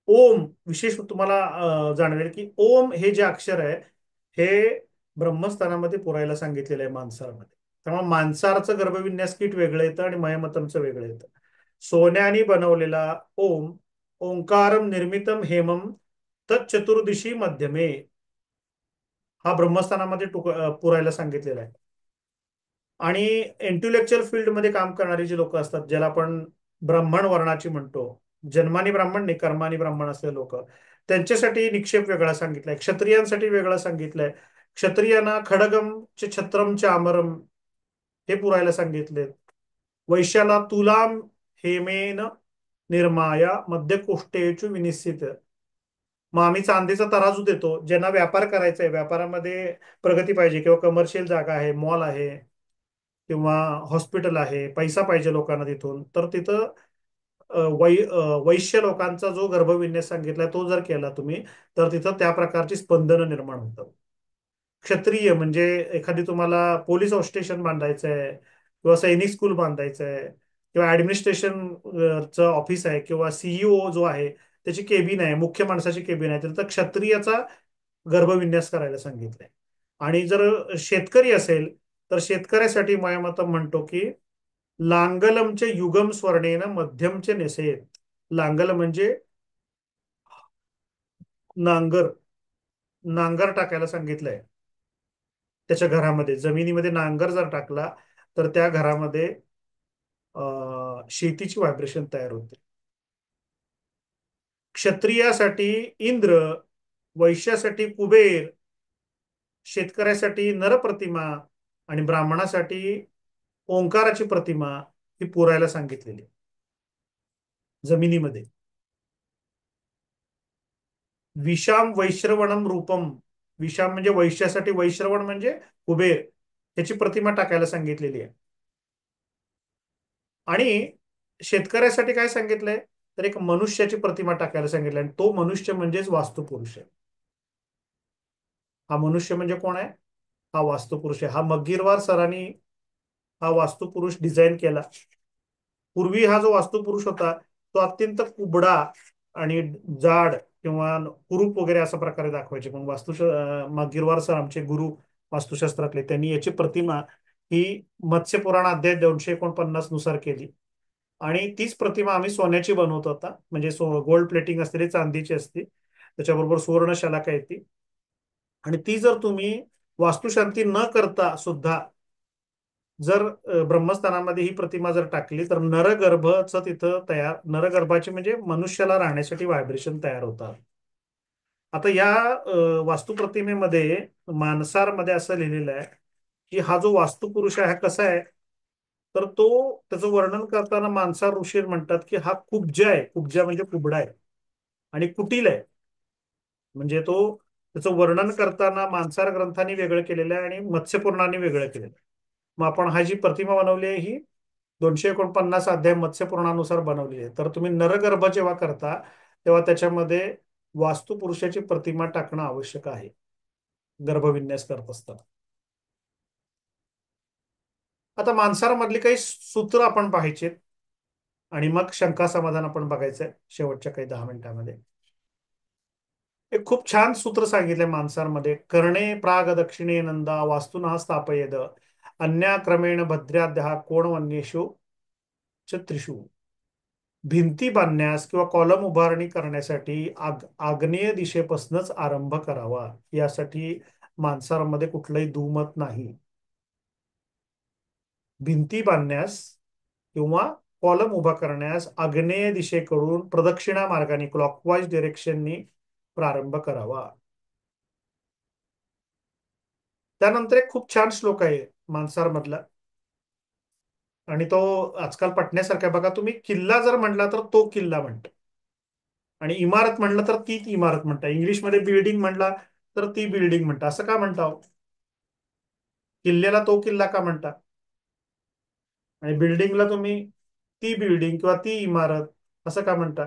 ओम. विशेष तुम्हाला जाणवेल की ओम हे जे अक्षर आहे हे ब्रह्मस्थानामध्ये पुरायला सांगितलेलं आहे मानसारमध्ये. त्यामुळे मानसारचं गर्भविन्यास किट वेगळं येतं आणि मयमतमचं वेगळं येतं. सोन्याने बनवलेला ओम, ओंकारम निर्मितम हेमम, तच्चतुर्दिशी मध्यमे, हा ब्रह्मस्थानामध्ये पुरायला सांगितलेला आहे. आणि इंटेलेक्च्युअल फील्डमध्ये काम करणारी जी लोक असतात, ज्याला आपण ब्राह्मण वर्णाची म्हणतो, जन्मानी ब्राह्मण नाही, कर्मानी ब्राह्मण असले लोक, त्यांच्यासाठी निक्षेप वेगळा सांगितलाय, क्षत्रियांसाठी वेगळा सांगितलंय. क्षत्रियांना खडगम च छत्रम च आमरम हे पुरायला सांगितले. वैश्याला तुलाम हेमेन निर्माया मध्य कोष्टेचु विनिश्चित. मग आम्ही चांदीचा तराजू देतो, ज्यांना व्यापार करायचा आहे, व्यापारामध्ये प्रगती पाहिजे, किंवा कमर्शियल जागा आहे, मॉल आहे, किंवा हॉस्पिटल आहे, पैसा पाहिजे लोकांना तिथून, तर तिथं वैश्य लोकांचा जो गर्भविन्यास सांगितलाय तो जर केला तुम्ही, तर तिथं त्या प्रकारची स्पंदनं निर्माण होतात. क्षत्रिय म्हणजे एखादी तुम्हाला पोलीस स्टेशन बांधायचं आहे, किंवा सैनिक स्कूल बांधायचं आहे, किंवा ऍडमिनिस्ट्रेशन ऑफिस आहे, किंवा सीईओ जो आहे त्याची केबिन आहे, मुख्य माणसाची केबिन आहे, तर क्षत्रियाचा गर्भविन्यास करायला सांगितलंय. आणि जर शेतकरी असेल, तर शेतकऱ्यासाठी मयामतम म्हणतो की लांगलमचे युगम स्वर्णेन मध्यमचे नेसेत. लांगल म्हणजे नांगर, नांगर टाकायला सांगितलंय. त्याच्या घरामध्ये जमिनीमध्ये नांगर जर टाकला, तर त्या घरामध्ये शेतीची व्हायब्रेशन तयार होते. क्षत्रियासाठी इंद्र, वैश्यासाठी कुबेर, शेतकऱ्यासाठी नरप्रतिमा, आणि ब्राह्मणासाठी ओंकाराची प्रतिमा ही पुरायला सांगितलेली जमिनीमध्ये. विशाम वैश्रवणम रूपम, विशाम म्हणजे वैश्यासाठी, वैश्रवण म्हणजे कुबेर, याची प्रतिमा टाकायला सांगितलेली आहे. आणि शेतकऱ्यासाठी काय सांगितलंय, तर एक मनुष्याची प्रतिमा टाकायला सांगितलंय, आणि तो मनुष्य म्हणजेच वास्तुपुरुष आहे. हा मनुष्य म्हणजे कोण आहे? हा वास्तुपुरुष आहे. हा मग्गीरवार सरांनी हा वास्तुपुरुष डिझाईन केला. पूर्वी हा जो वास्तुपुरुष होता तो अत्यंत कुबडा आणि जाड, किंवा कुरूप वगैरे अशा प्रकारे दाखवायचे. पण गिरवार सर आमचे गुरु वास्तुशास्त्रातले, त्यांनी याची प्रतिमा ही मत्स्य पुराण अध्याय 249 नुसार केली. आणि तीच प्रतिमा आम्ही सोन्याची बनवतो आता, म्हणजे गोल्ड प्लेटिंग असलेली चांदीची असते, त्याच्याबरोबर सुवर्ण शलाका येते. आणि ती जर तुम्ही वास्तुशांती न करता सुद्धा जर ब्रह्मस्थानामध्ये ही प्रतिमा जर टाकली, तर नरगर्भचं तिथं तयार, नरगर्भाचे म्हणजे मनुष्याला राहण्यासाठी व्हायब्रेशन तयार होतात. आता या वास्तुप्रतिमेमध्ये मानसारमध्ये असं लिहिलेलं आहे की हा जो वास्तुपुरुष आहे हा कसा आहे, तर तो त्याचं वर्णन करताना मानसार ऋषी म्हणतात की हा कुब्जा आहे. कुब्जा म्हणजे कुबडा आहे, आणि कुटील आहे. म्हणजे तो त्याचं वर्णन करताना मानसार ग्रंथाने वेगळं केलेलं आहे आणि मत्स्यपुराणाने वेगळं केलेलं आहे. मग आपण हा जी प्रतिमा बनवली आहे ही 249 अध्याय मत्स्यपुराणानुसार बनवली आहे. तर तुम्ही नरगर्भ जेव्हा करता, तेव्हा त्याच्यामध्ये वास्तुपुरुषाची प्रतिमा टाकणं आवश्यक आहे गर्भविन्यास करत असताना. आता मानसारमधली काही सूत्र आपण पाहायचे, आणि मग शंका समाधान आपण बघायचंय शेवटच्या काही 10 मिनिटांमध्ये. एक खूप छान सूत्र सांगितलंय मानसारमध्ये: करणे प्राग दक्षिणे नंदा वास्तुना स्थापयेद, अन्याक्रमेण भद्राद्या कोणवन्येषु च त्रिषु. भिंती बांधण्यास किंवा कॉलम उभारणी करण्यासाठी आग्नेय दिशेपासूनच आरंभ करावा, यासाठी मानसारमध्ये कुठलंही दुमत नाही. भिंती बांधण्यास किंवा कॉलम उभा करण्यास आग्नेय दिशेकडून प्रदक्षिणा मार्गाने, क्लॉकवाईज डिरेक्शननी प्रारंभ करावा. त्यानंतर एक खूप छान श्लोक आहे मानसार मधला, आणि तो आजकाल पटण्यासारखा आहे. बघा, तुम्ही किल्ला जर म्हटला तर तो किल्ला म्हणता, आणि इमारत म्हणलं तर ती इमारत म्हणता, इंग्लिशमध्ये बिल्डिंग म्हणला तर ती बिल्डिंग म्हणता. असं का म्हणता हो? किल्ल्याला तो किल्ला का म्हणता, आणि बिल्डिंगला तुम्ही ती बिल्डिंग किंवा ती इमारत असं का म्हणता?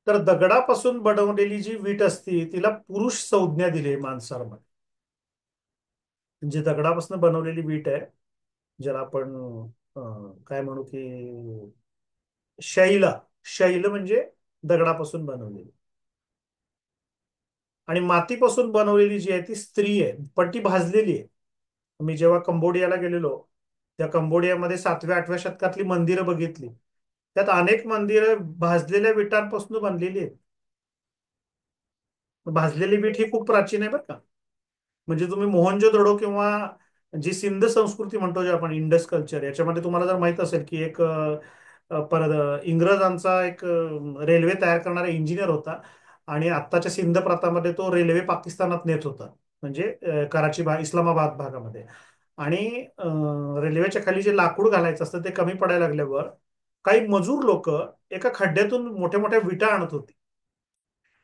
तर दगडापासून बनवलेली जी वीट असते तिला पुरुष संज्ञा दिली आहे मानसारमध्ये. म्हणजे दगडापासून बनवलेली वीट आहे, ज्याला आपण काय म्हणू की शैला, शैल म्हणजे दगडापासून बनवलेली. आणि मातीपासून बनवलेली जी आहे ती स्त्री आहे, पण ती भाजलेली आहे. मी जेव्हा कंबोडियाला गेलेलो, त्या कंबोडियामध्ये 7व्या 8व्या शतकातली मंदिरं बघितली. त्यात अनेक मंदिरं भाजलेल्या विटांपासून बनलेली आहेत. भाजलेली वीट ही खूप प्राचीन आहे बरं का. म्हणजे तुम्ही मोहनजोदडो किंवा जी सिंध संस्कृती म्हणतो, जे आपण इंडस कल्चर, याच्यामध्ये तुम्हाला जर माहित असेल की एक परत इंग्रजांचा एक रेल्वे तयार करणारा इंजिनियर होता. आणि आत्ताच्या सिंध प्रांतामध्ये तो रेल्वे पाकिस्तानात नेत होता. म्हणजे कराची भाग, इस्लामाबाद भागामध्ये. आणि रेल्वेच्या खाली जे लाकूड घालायचं असतं ते कमी पडायला लागल्यावर काही मजूर लोक एका खड्ड्यातून मोठ्या मोठ्या विटा आणत होती.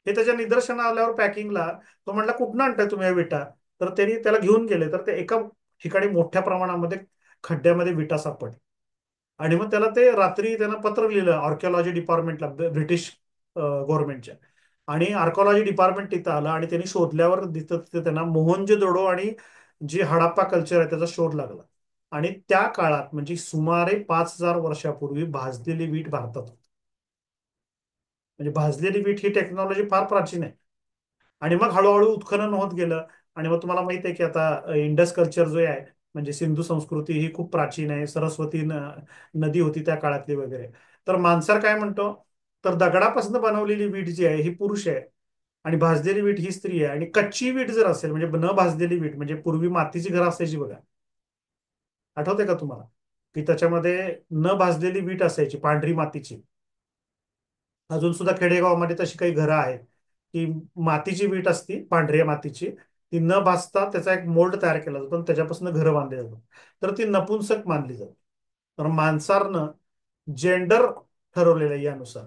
हे त्याच्या निदर्शना आल्यावर पॅकिंगला तो म्हटला, कुठनं आणताय तुम्ही या विटा? तर त्यांनी त्याला घेऊन गेले, तर ते एका ठिकाणी मोठ्या प्रमाणामध्ये खड्ड्यामध्ये विटा सापडल्या. आणि मग त्याला ते रात्री त्यानं पत्र लिहिलं आर्किओलॉजी डिपार्टमेंटला, ब्रिटिश गव्हर्नमेंटच्या. आणि आर्किओलॉजी डिपार्टमेंट तिथं आलं आणि त्यांनी शोधल्यावर तिथं तिथं त्यांना मोहनजोदडो आणि जी हडप्पा कल्चर आहे त्याचा शोध लागला. आणि त्या काळात म्हणजे सुमारे 5,000 वर्षापूर्वी भाजलेली वीट भारतात होती. म्हणजे भाजलेली वीट ही टेक्नॉलॉजी फार प्राचीन आहे. आणि मग हळूहळू उत्खनन होत गेलं. आणि मग तुम्हाला माहिती आहे की आता इंडस कल्चर जो आहे, म्हणजे सिंधू संस्कृती ही खूप प्राचीन आहे. सरस्वती नदी होती त्या काळातली वगैरे. तर मानसर काय म्हणतो, तर दगडापासून बनवलेली वीट जी आहे ही पुरुष आहे, आणि भाजलेली वीट ही स्त्री आहे. आणि कच्ची वीट जर असेल, म्हणजे न भाजलेली वीट, म्हणजे पूर्वी मातीची घरं असायची बघा, आठवते का तुम्हाला? की त्याच्यामध्ये न भाजलेली वीट असायची, पांढरी मातीची. अजून सुद्धा खेडेगावामध्ये तशी काही घरं आहेत की मातीची वीट असती, पांढऱ्या मातीची. ती न भाजता त्याचा एक मोल्ड तयार केला जातो आणि त्याच्यापासून घरं बांधली जातात. तर ती नपुंसक मानली जाते. तर माणसारनं जेंडर ठरवलेलं आहे यानुसार.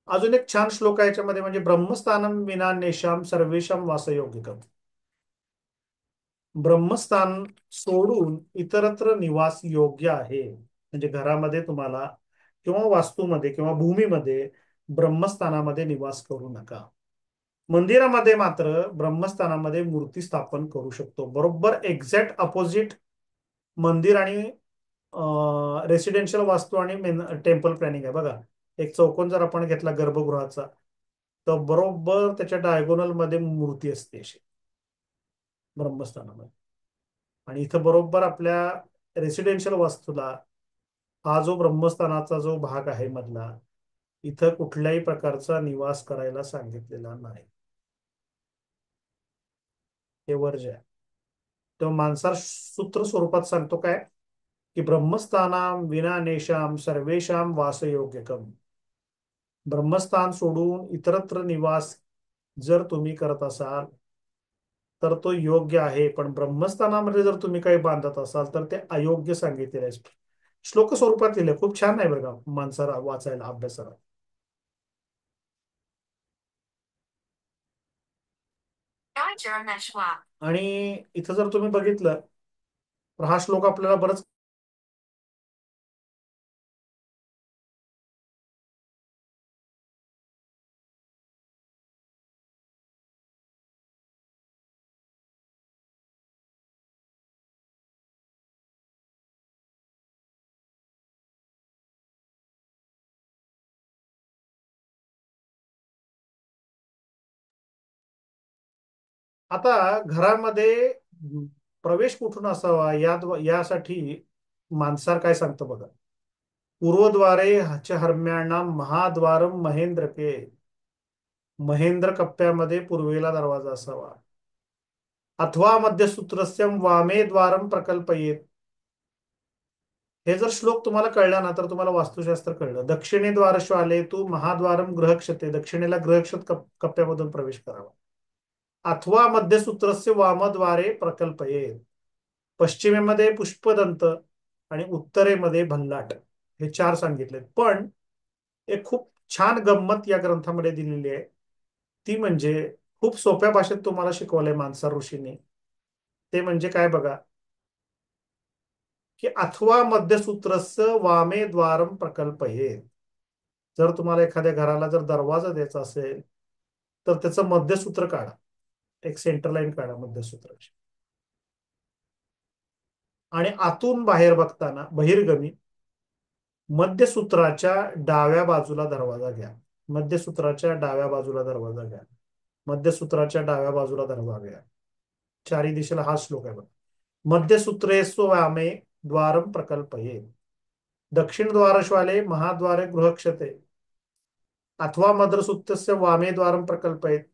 अजून एक छान श्लोक आहे याच्यामध्ये, म्हणजे ब्रह्मस्थानम विना नेशाम सर्वेशाम वासयोगिकम. ब्रह्मस्थान सोडून इतरत्र निवास योग्य आहे. म्हणजे घरामध्ये तुम्हाला किंवा वास्तूमध्ये किंवा भूमीमध्ये ब्रह्मस्थानामध्ये निवास करू नका. मंदिरामध्ये मात्र ब्रह्मस्थानामध्ये मूर्ती स्थापन करू शकतो. बरोबर एक्झॅक्ट अपोजिट मंदिर आणि रेसिडेन्शियल वास्तू आणि टेम्पल प्लॅनिंग आहे बघा. एक चौकोन जर आपण घेतला गर्भगृहाचा, तर बरोबर त्याच्या डायगोनल मध्ये मूर्ती असते अशी ब्रह्मस्थानामध्ये. आणि इथं बरोबर आपल्या रेसिडेन्शियल वास्तूला हा जो ब्रह्मस्थानाचा जो भाग आहे मधला, इथं कुठल्याही प्रकारचा निवास करायला सांगितलेला नाही. हे वर्ज आहे. तो मानसार सूत्र स्वरूपात सांगतो काय, की ब्रह्मस्थानाम विना नेशाम सर्वेशाम वासयोग्यकम. ब्रह्मस्थान सोडून इतरत्र निवास जर तुम्ही करत असाल तर तो योग्य आहे, पण ब्रह्मस्थानामध्ये जर तुम्ही काही बांधत असाल तर ते अयोग्य सांगितलेलं आहे. श्लोक स्वरूपात लिहिलं, खूप छान आहे बरं का माणसाला वाचायला, अभ्यासाला. आणि इथं जर तुम्ही बघितलं तर हा श्लोक आपल्याला बरंच. आता घरामध्ये प्रवेश कुठून असावा यासाठी मानसार काय सांगतो बघा. पूर्वद्वारे च हरम्याणाम महाद्वारम महेंद्र के. महेंद्र कप्प्यामध्ये पूर्वेला दरवाजा असावा. अथवा मध्यसूत्रस्यम वामे द्वारम प्रकल्पयेत. हे जर श्लोक तुम्हाला कळला ना तर तुम्हाला वास्तुशास्त्र कळलं. दक्षिणे द्वारश्वाले तू महाद्वारम गृहक्षते. दक्षिणेला गृहक्षत कप्प्यामधून प्रवेश करावा. अथवा मध्यसूत्रस्य वामद्वारे प्रकल्पयेत. पश्चिमेमध्ये पुष्पदंत आणि उत्तरेमध्ये भल्लाट. हे चार सांगितले, पण एक खूप छान गंमत या ग्रंथामध्ये दिलेली आहे. ती म्हणजे खूप सोप्या भाषेत तुम्हाला शिकवलंय मानसार ऋषींनी. ते म्हणजे काय बघा, की अथवा मध्यसूत्रस्य वामे द्वारम प्रकल्पयेत. जर तुम्हाला एखाद्या घराला जर दरवाजा द्यायचा असेल तर त्याचं मध्यसूत्र काढा. एक सेंटर लाईन काढा मध्यसूत्राची. आणि आतून बाहेर बघताना बहिर्गमी मध्यसूत्राच्या डाव्या बाजूला दरवाजा घ्या. मध्यसूत्राच्या डाव्या बाजूला दरवाजा घ्या. मध्यसूत्राच्या डाव्या बाजूला दरवाजा घ्या. चारी दिशेला हा श्लोक आहे बघा. मध्यसूत्रेषु वामे द्वारम प्रकल्पये, दक्षिण द्वारश्वाले महाद्वारे गृहक्षते, अथवा मद्रसूत्रस्य वामे द्वारम प्रकल्पयेत,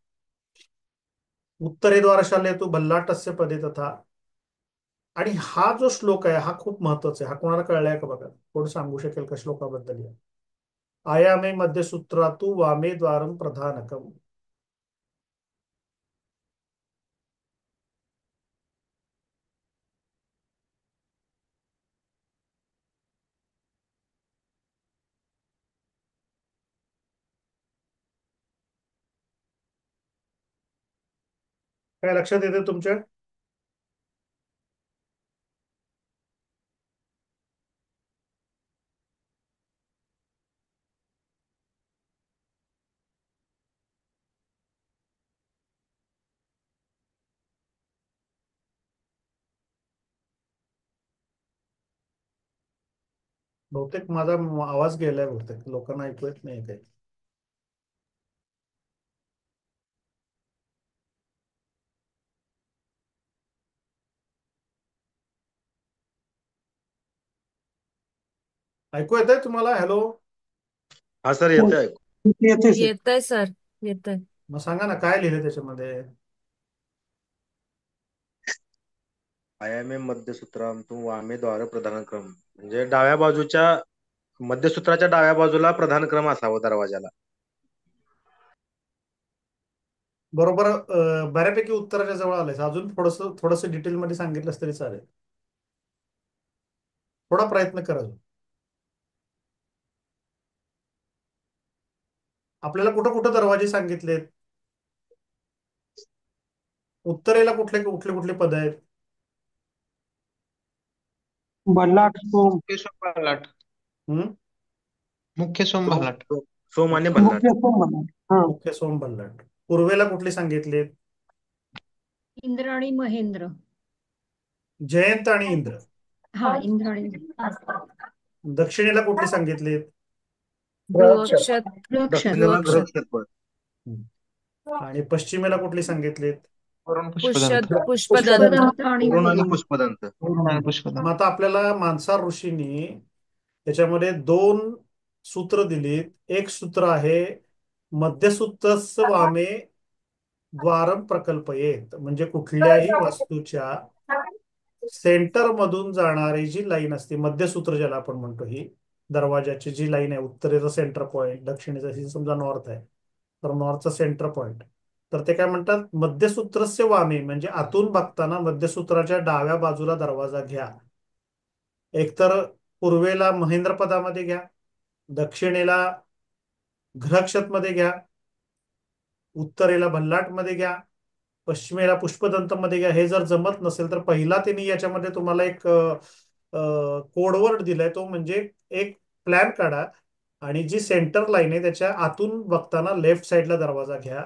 उत्तरे द्वारशाले तू भल्लाटस्य पदे तथा. आणि हा जो श्लोक आहे हा खूप महत्वाचा आहे. हा कोणाला कळलाय का बघा, कोण सांगू शकेल का श्लोकाबद्दल या? आयामे मध्यसूत्रातु वामे द्वारम प्रधानकम. काय लक्षात येते तुमच्या? बहुतेक माझा आवाज गेलाय, बहुतेक लोकांना ऐकू येत नाही काही. ऐकू येत आहे तुम्हाला? हॅलो. हा सर, येते ऐकू. येते सर. येतंय सर, येतंय. मग सांगा ना काय लिहिले त्याच्यामध्ये. आयामे मध्यसूत्रांतून वामे द्वार प्रधान क्रम, म्हणजे डाव्या बाजूच्या मध्यसूत्राच्या डाव्या बाजूला प्रधान क्रम असावा दरवाजाला. बरोबर. बऱ्यापैकी उत्तराच्या जवळ आलंय. अजून थोडस थोडस डिटेलमध्ये सांगितलंस तरी चालेल. थोडा प्रयत्न करा अजून. आपल्याला कुठं कुठं दरवाजे सांगितलेत? उत्तरेला कुठले कुठले कुठले पद आहेत? बल्लाट सोम. मुख्य सोम बल्लाट. हम्म. मुख्य सोम सोम बल्लाट. सोम आणि मुख्य भल्लाट. मुख्य सोम बल्लाट. हा. मुख्य सोम बल्लाट. पूर्वेला कुठले सांगितलेत? इंद्र आणि महेंद्र. जयंत आणि इंद्र. हा, इंद्र आणि दक्षिणेला कुठले सांगितलेत? गृहक्षत. दक्षिणेला गृहक्षत. ग्रहक्षेत्र. आणि पश्चिमेला कुठले सांगितलेत? वरुण पुष्य पुष्पदंत. पुष्पदंत. पुष्पदंत आणि वरुण आणि वरुण. पुष्पदंत. वरुण आणि मग पुष्पदंत. आता आपल्याला मानसार ऋषींनी त्याच्यामध्ये दोन सूत्र दिलीत. एक सूत्र आहे मध्यसूत्रस्य वामे द्वारम प्रकल्पयेत, म्हणजे कुठल्याही वास्तूच्या सेंटर मधून जाणारी जी लाईन असते, मध्यसूत्र ज्याला आपण म्हणतो, ही दरवाजाची जी लाईन आहे, उत्तरेचा सेंटर पॉईंट, दक्षिणेचा समजा नॉर्थ आहे तर नॉर्थचा सेंटर पॉईंट, तर ते काय म्हणतात मध्यसूत्रस्य वामे, म्हणजे आतून बघताना मध्यसूत्राच्या डाव्या बाजूला दरवाजा घ्या. एकतर पूर्वेला महेंद्र पदामध्ये घ्या, दक्षिणेला घ्रक्षत मध्ये घ्या, उत्तरेला भल्लाट मध्ये घ्या, पश्चिमेला पुष्पदंत मध्ये घ्या. हे जर जमत नसेल तर पहिला त्यांनी याच्यामध्ये तुम्हाला एक कोडवर्ड दिलाय, तो म्हणजे एक प्लॅन काढा आणि जी सेंटर लाईन आहे त्याच्या आतून बघताना लेफ्ट साईडला दरवाजा घ्या.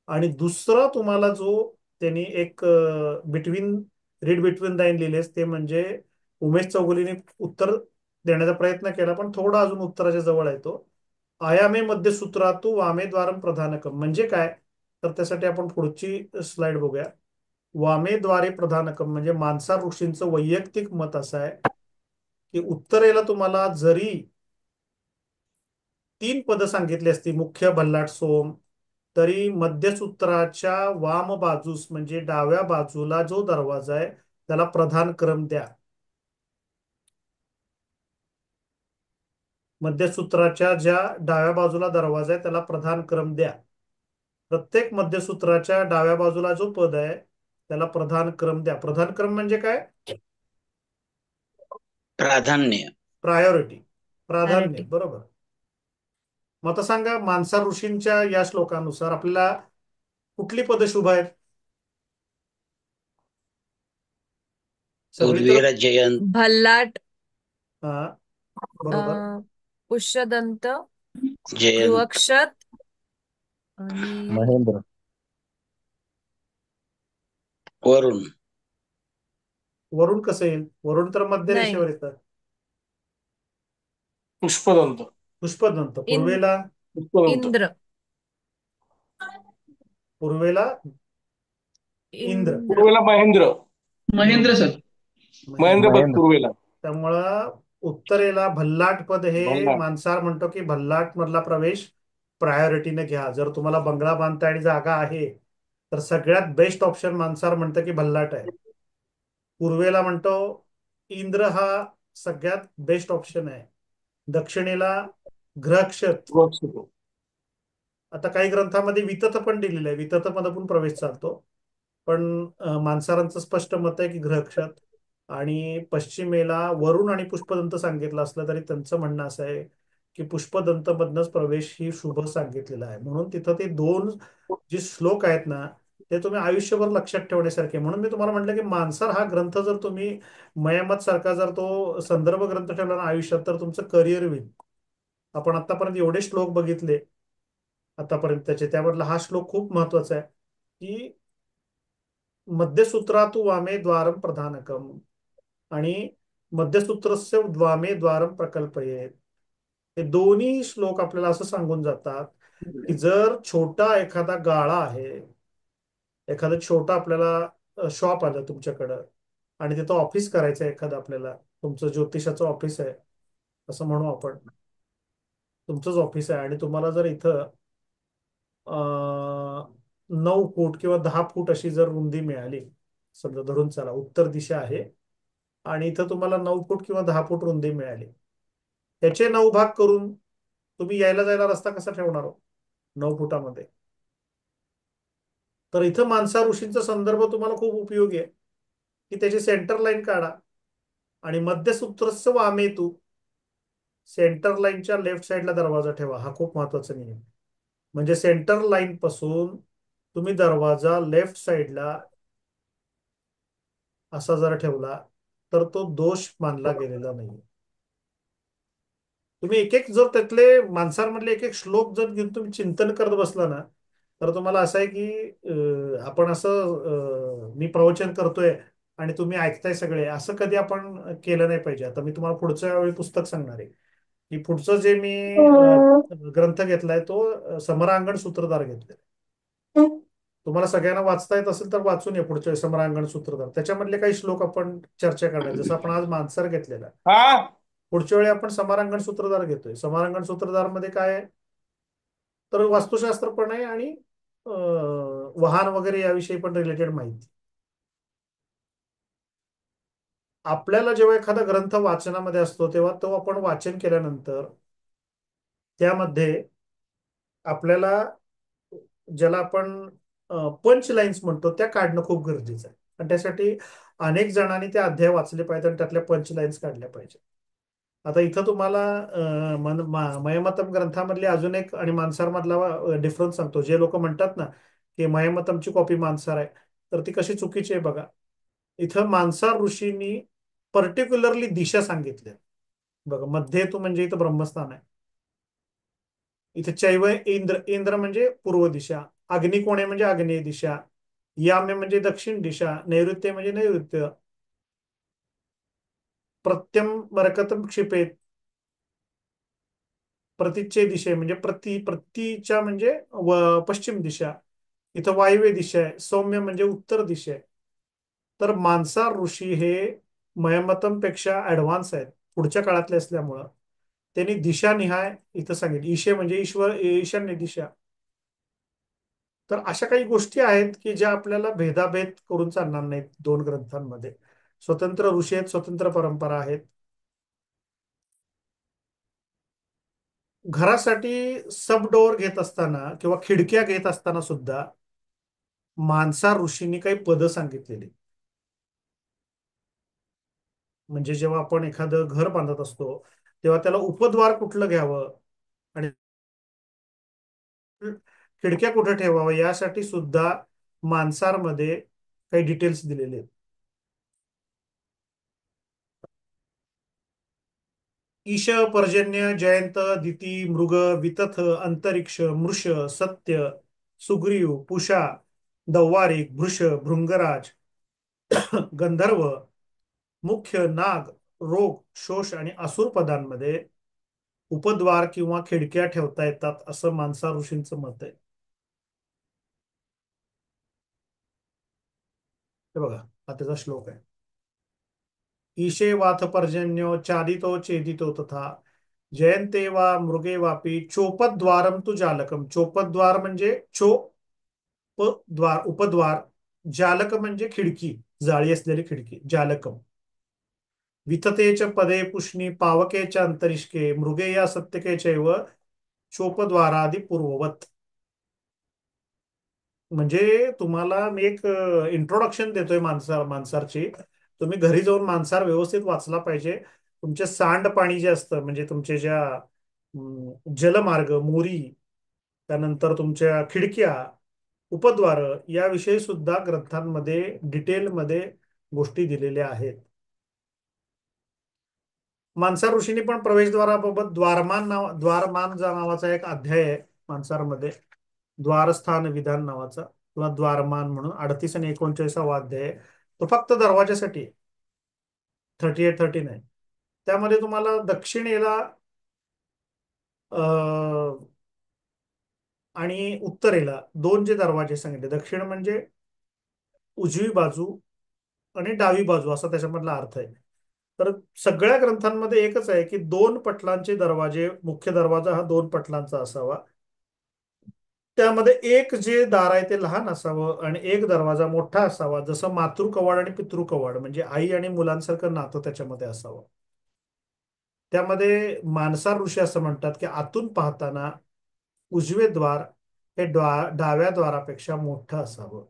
आणि दुसरा तुम्हाला जो त्यांनी एक बिटवीन रीड बिटवीन लाईन लिहिलेस, ते म्हणजे उमेश चौगुलीने उत्तर देण्याचा प्रयत्न केला पण थोडा अजून उत्तराच्या जवळ आहे तो. आयामे मध्ये सूत्रातू वामे द्वारम प्रधानकम म्हणजे काय, तर त्यासाठी आपण पुढची स्लाइड बघूया. वामेद्वारे प्रधानकम म्हणजे मानसा ऋषींचं वैयक्तिक मत असं आहे की उत्तरेला तुम्हाला जरी तीन पद सांगितली असती, मुख्य भल्लाट सोम, तरी मध्यसूत्राच्या वाम बाजूस म्हणजे डाव्या बाजूला जो दरवाजा आहे त्याला प्रधान क्रम द्या. मध्यसूत्राच्या ज्या डाव्या बाजूला दरवाजा आहे त्याला प्रधान क्रम द्या. प्रत्येक मध्यसूत्राच्या डाव्या बाजूला जो पद आहे त्याला प्रधान क्रम द्या. प्रधान क्रम म्हणजे काय? प्राधान्य. प्रायोरिटी, प्राधान्य, Priority. बरोबर. मग आता सांगा मानसा ऋषींच्या या श्लोकानुसार आपल्याला कुठली पद शुभ आहेत? सगळी तर उर्वीर जयंत. भल्लाट. हा, बरोबर. पुष्यदंत. जयंत. गृहक्षत. आणि महेंद्र. वरुण. वरुण कसं येईल? वरुण तर मध्य नाही, रेषेवर येतं. पुष्पदंत. पुष्पदंत. पूर्वेला पुष्पदंत. इंद्र. पूर्वेला इंद्र. पूर्वेला महेंद्र. महेंद्र सर. महेंद्र पद महेंद्र. पूर्वेला. त्यामुळं उत्तरेला भल्लाट पद हे भल्लाट. मानसार म्हणतो की भल्लाट मधला प्रवेश प्रायोरिटीने घ्या. जर तुम्हाला बंगला बांधता आणि जागा आहे तर सगळ्यात बेस्ट ऑप्शन मानसार म्हणतं की भल्लाट आहे. पूर्वेला म्हणतो इंद्र हा सगळ्यात बेस्ट ऑप्शन आहे. दक्षिणेला ग्रहक्षत. गोक्षितो. आता काही ग्रंथामध्ये वितत पण दिलेलं आहे, वितत मध्ये पण प्रवेश चालतो. पण मानसारांचं स्पष्ट मत आहे की ग्रहक्षत. आणि पश्चिमेला वरुण आणि पुष्पदंत सांगितलं असलं तरी त्यांचं म्हणणं असं आहे की पुष्पदंत मधनच प्रवेश ही शुभ सांगितलेला आहे. म्हणून तिथं ते दोन जे श्लोक आहेत ना ते तुम्ही आयुष्यभर लक्षात ठेवण्यासारखे. म्हणून मी तुम्हाला म्हटलं की मानसार हा ग्रंथ जर तुम्ही मयमत सारखा जर तो संदर्भ ग्रंथ ठेवला ना आयुष्यात तर तुमचं करिअर होईल. आपण आतापर्यंत एवढे श्लोक बघितले आतापर्यंतचे, त्यामधला हा श्लोक खूप महत्वाचा आहे की मध्यसूत्रातु वामे द्वारम प्रधानकम आणि मध्यसूत्रस्य द्वामे द्वारम प्रकल्पयेत. हे दोन्ही श्लोक आपल्याला असं सांगून जातात की जर छोटा एखादा गाळा आहे, एखादं छोटा आपल्याला शॉप आलं तुमच्याकडं आणि तिथं ऑफिस करायचं आहे एखादं, आपल्याला तुमचं ज्योतिषाचं ऑफिस आहे असं म्हणू आपण, तुमचंच ऑफिस आहे आणि तुम्हाला जर इथं 9 फूट किंवा 10 फूट अशी जर रुंदी मिळाली, समजा धरून चला उत्तर दिशा आहे आणि इथं तुम्हाला 9 फूट किंवा 10 फूट रुंदी मिळाली, त्याचे 9 भाग करून तुम्ही यायला जायला रस्ता कसा ठेवणार हो 9 फुटामध्ये? तर इथं मानसा ऋषींचा संदर्भ तुम्हाला खूप उपयोगी आहे की त्याची सेंटर लाईन काढा आणि मध्यसूत्रस्य वामेतू, सेंटर लाईनच्या लेफ्ट साईडला दरवाजा ठेवा. हा खूप महत्वाचा नियम. म्हणजे सेंटर लाईन पासून तुम्ही दरवाजा लेफ्ट साईडला असा जर ठेवला तर तो दोष मानला गेलेला नाही. तुम्ही एक एक जर त्यातले माणसांमधले एक एक श्लोक जर घेऊन तुम्ही चिंतन करत बसला ना तर तुम्हाला असं आहे की आपण असं मी प्रवचन करतोय आणि तुम्ही ऐकताय सगळे, असं कधी आपण केलं नाही पाहिजे. आता मी तुम्हाला पुढच्या वेळी पुस्तक सांगणार आहे की पुढचं जे मी ग्रंथ घेतलाय तो समरांगण सूत्रधार घेतलाय. तुम्हाला सगळ्यांना वाचता येत असेल तर वाचून ये पुढच्या वेळी समरांगण सूत्रधार. त्याच्यामधले काही श्लोक आपण चर्चा करणार, जसं आपण आज मानसर घेतलेला. हा. पुढच्या वेळी आपण समारांगण सूत्रधार घेतोय. समारांगण सूत्रधार मध्ये काय आहे तर वास्तुशास्त्र पण आहे आणि वाहन वगैरे याविषयी पण रिलेटेड माहिती. आपल्याला जेव्हा एखादा ग्रंथ वाचनामध्ये असतो तेव्हा तो आपण वाचन केल्यानंतर त्यामध्ये आपल्याला ज्याला आपण पंच लाईन्स म्हणतो त्या काढणं खूप गरजेचं आहे. आणि त्यासाठी अनेक जणांनी ते अध्याय वाचले पाहिजे आणि त्यातल्या पंच लाईन्स काढल्या पाहिजे. आता इथं तुम्हाला मयमतम ग्रंथामधली अजून एक आणि मानसार मधला डिफरन्स सांगतो. जे लोक म्हणतात ना की मयमतमची कॉपी मानसार आहे तर ती कशी चुकीची आहे बघा. इथं मानसार ऋषींनी पर्टिक्युलरली दिशा सांगितल्या बघा. मध्ये तू म्हणजे इथं ब्रह्मस्थान आहे. इथे चैव इंद्र, इंद्र म्हणजे पूर्व दिशा, अग्निकोणे म्हणजे आग्नेय दिशा, याम्य म्हणजे दक्षिण दिशा, नैऋत्य म्हणजे नैऋत्य, प्रत्यम मरकतम क्षिपेत प्रतीचे दिशे म्हणजे प्रतीच्या म्हणजे पश्चिम दिशा, इथं वायव्य दिशा आहे, सौम्य म्हणजे उत्तर दिशा आहे. तर मानसार ऋषी हे मयमतम पेक्षा ऍडव्हान्स आहेत पुढच्या काळातले असल्यामुळं त्यांनी दिशानिहाय इथं सांगितलं. ईशे म्हणजे ईश्वर, ईशान्य दिशा. तर अशा काही गोष्टी आहेत की ज्या आपल्याला भेदाभेद करून चालणार नाहीत. दोन ग्रंथांमध्ये स्वतंत्र ऋषी आहेत, स्वतंत्र परंपरा आहेत. घरासाठी सब डोअर घेत असताना किंवा खिडक्या घेत असताना सुद्धा मानसार ऋषींनी काही पदं सांगितलेली. म्हणजे जेव्हा आपण एखादं घर बांधत असतो तेव्हा त्याला उपद्वार कुठलं घ्यावं आणि खिडक्या कुठं ठेवावं यासाठी सुद्धा मानसारमध्ये काही डिटेल्स दिलेले आहेत. ईश, पर्जन्य, जयंत, दिती, मृग, वितथ, अंतरिक्ष, मृष, सत्य, सुग्रीव, पुषा, दव्वारिक, भृश, भृंगराज, गंधर्व, मुख्य, नाग, रोग, शोष आणि असुर पदांमध्ये उपद्वार किंवा खिडक्या ठेवता येतात असं मानसा ऋषींचं मत आहे. हे बघा, हा त्याचा श्लोक आहे. ईशे वाथ पर्जन्यो चादितो चेदितो तथा जयंते वा मृगे वापी चोपद्वारम तु जालकम. चोपद्वार म्हणजे द्वार, उपद्वार. जालक म्हणजे खिडकी, जाळी असलेली खिडकी, जालकम. विततेच पदे पुष्णी पावकेच्या अंतरिष्के मृगे या सत्यके चैव चोपद्वारादी पूर्ववत. म्हणजे तुम्हाला मी एक इंट्रोडक्शन देतोय मानसारची. तुम्ही घरी जाऊन मानसार व्यवस्थित वाचला पाहिजे. तुमचे सांडपाणी जे असतं, म्हणजे तुमचे ज्या जलमार्ग, मोरी, त्यानंतर तुमच्या खिडक्या, उपद्वार, याविषयी सुद्धा ग्रंथांमध्ये डिटेलमध्ये गोष्टी दिलेल्या आहेत. मानसार ऋषींनी पण प्रवेशद्वाराबाबत द्वारमान नावाचा एक अध्याय आहे मानसारमध्ये, द्वारस्थान विधान नावाचा, किंवा द्वारमान म्हणून 38 आणि 39वा अध्याय आहे. तो फक्त दरवाजासाठी, 38-39. त्यामध्ये तुम्हाला दक्षिणेला आणि उत्तरेला दोन जे दरवाजे सांगितले. दक्षिण म्हणजे उजवी बाजू आणि डावी बाजू असा त्याच्यामधला अर्थ आहे. तर सगळ्या ग्रंथांमध्ये एकच आहे की 2 पटलांचे दरवाजे, मुख्य दरवाजा हा 2 पटलांचा असावा. त्यामध्ये एक जे दार आहे ते लहान असावं आणि एक दरवाजा मोठा असावा. जसं मातृकवाड आणि पितृकवाड, म्हणजे आई आणि मुलांसारखं नातं त्याच्यामध्ये असावं. त्यामध्ये मानसार ऋषी असं म्हणतात की आतून पाहताना उजवे द्वार हे डाव्या द्वारापेक्षा मोठं असावं.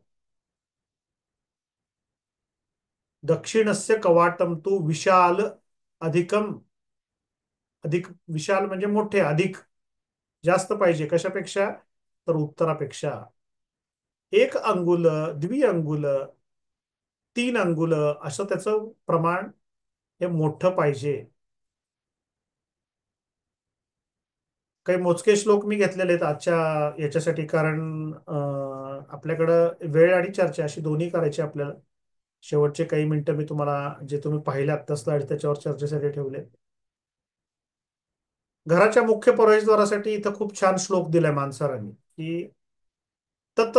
दक्षिणस्य कवाटम तू विशाल अधिकम. अधिक, विशाल म्हणजे मोठे, अधिक जास्त पाहिजे. कशापेक्षा? तर उत्तरापेक्षा. 1 अंगुल, 2 अंगुल, 3 अंगुल असं त्याचं प्रमाण हे मोठं पाहिजे. काही मोजके श्लोक मी घेतलेले आहेत आजच्या याच्यासाठी, कारण आपल्याकडं वेळ आणि चर्चा अशी दोन्ही करायची आपल्याला. शेवटचे काही मिनिटं मी तुम्हाला, जे तुम्ही पाहिले आत्ता स्लाइड, त्याच्यावर चर्चेसाठी ठेवले. घराच्या मुख्य प्रवेशद्वारासाठी इथं खूप छान श्लोक दिलाय मानसरांनी की तत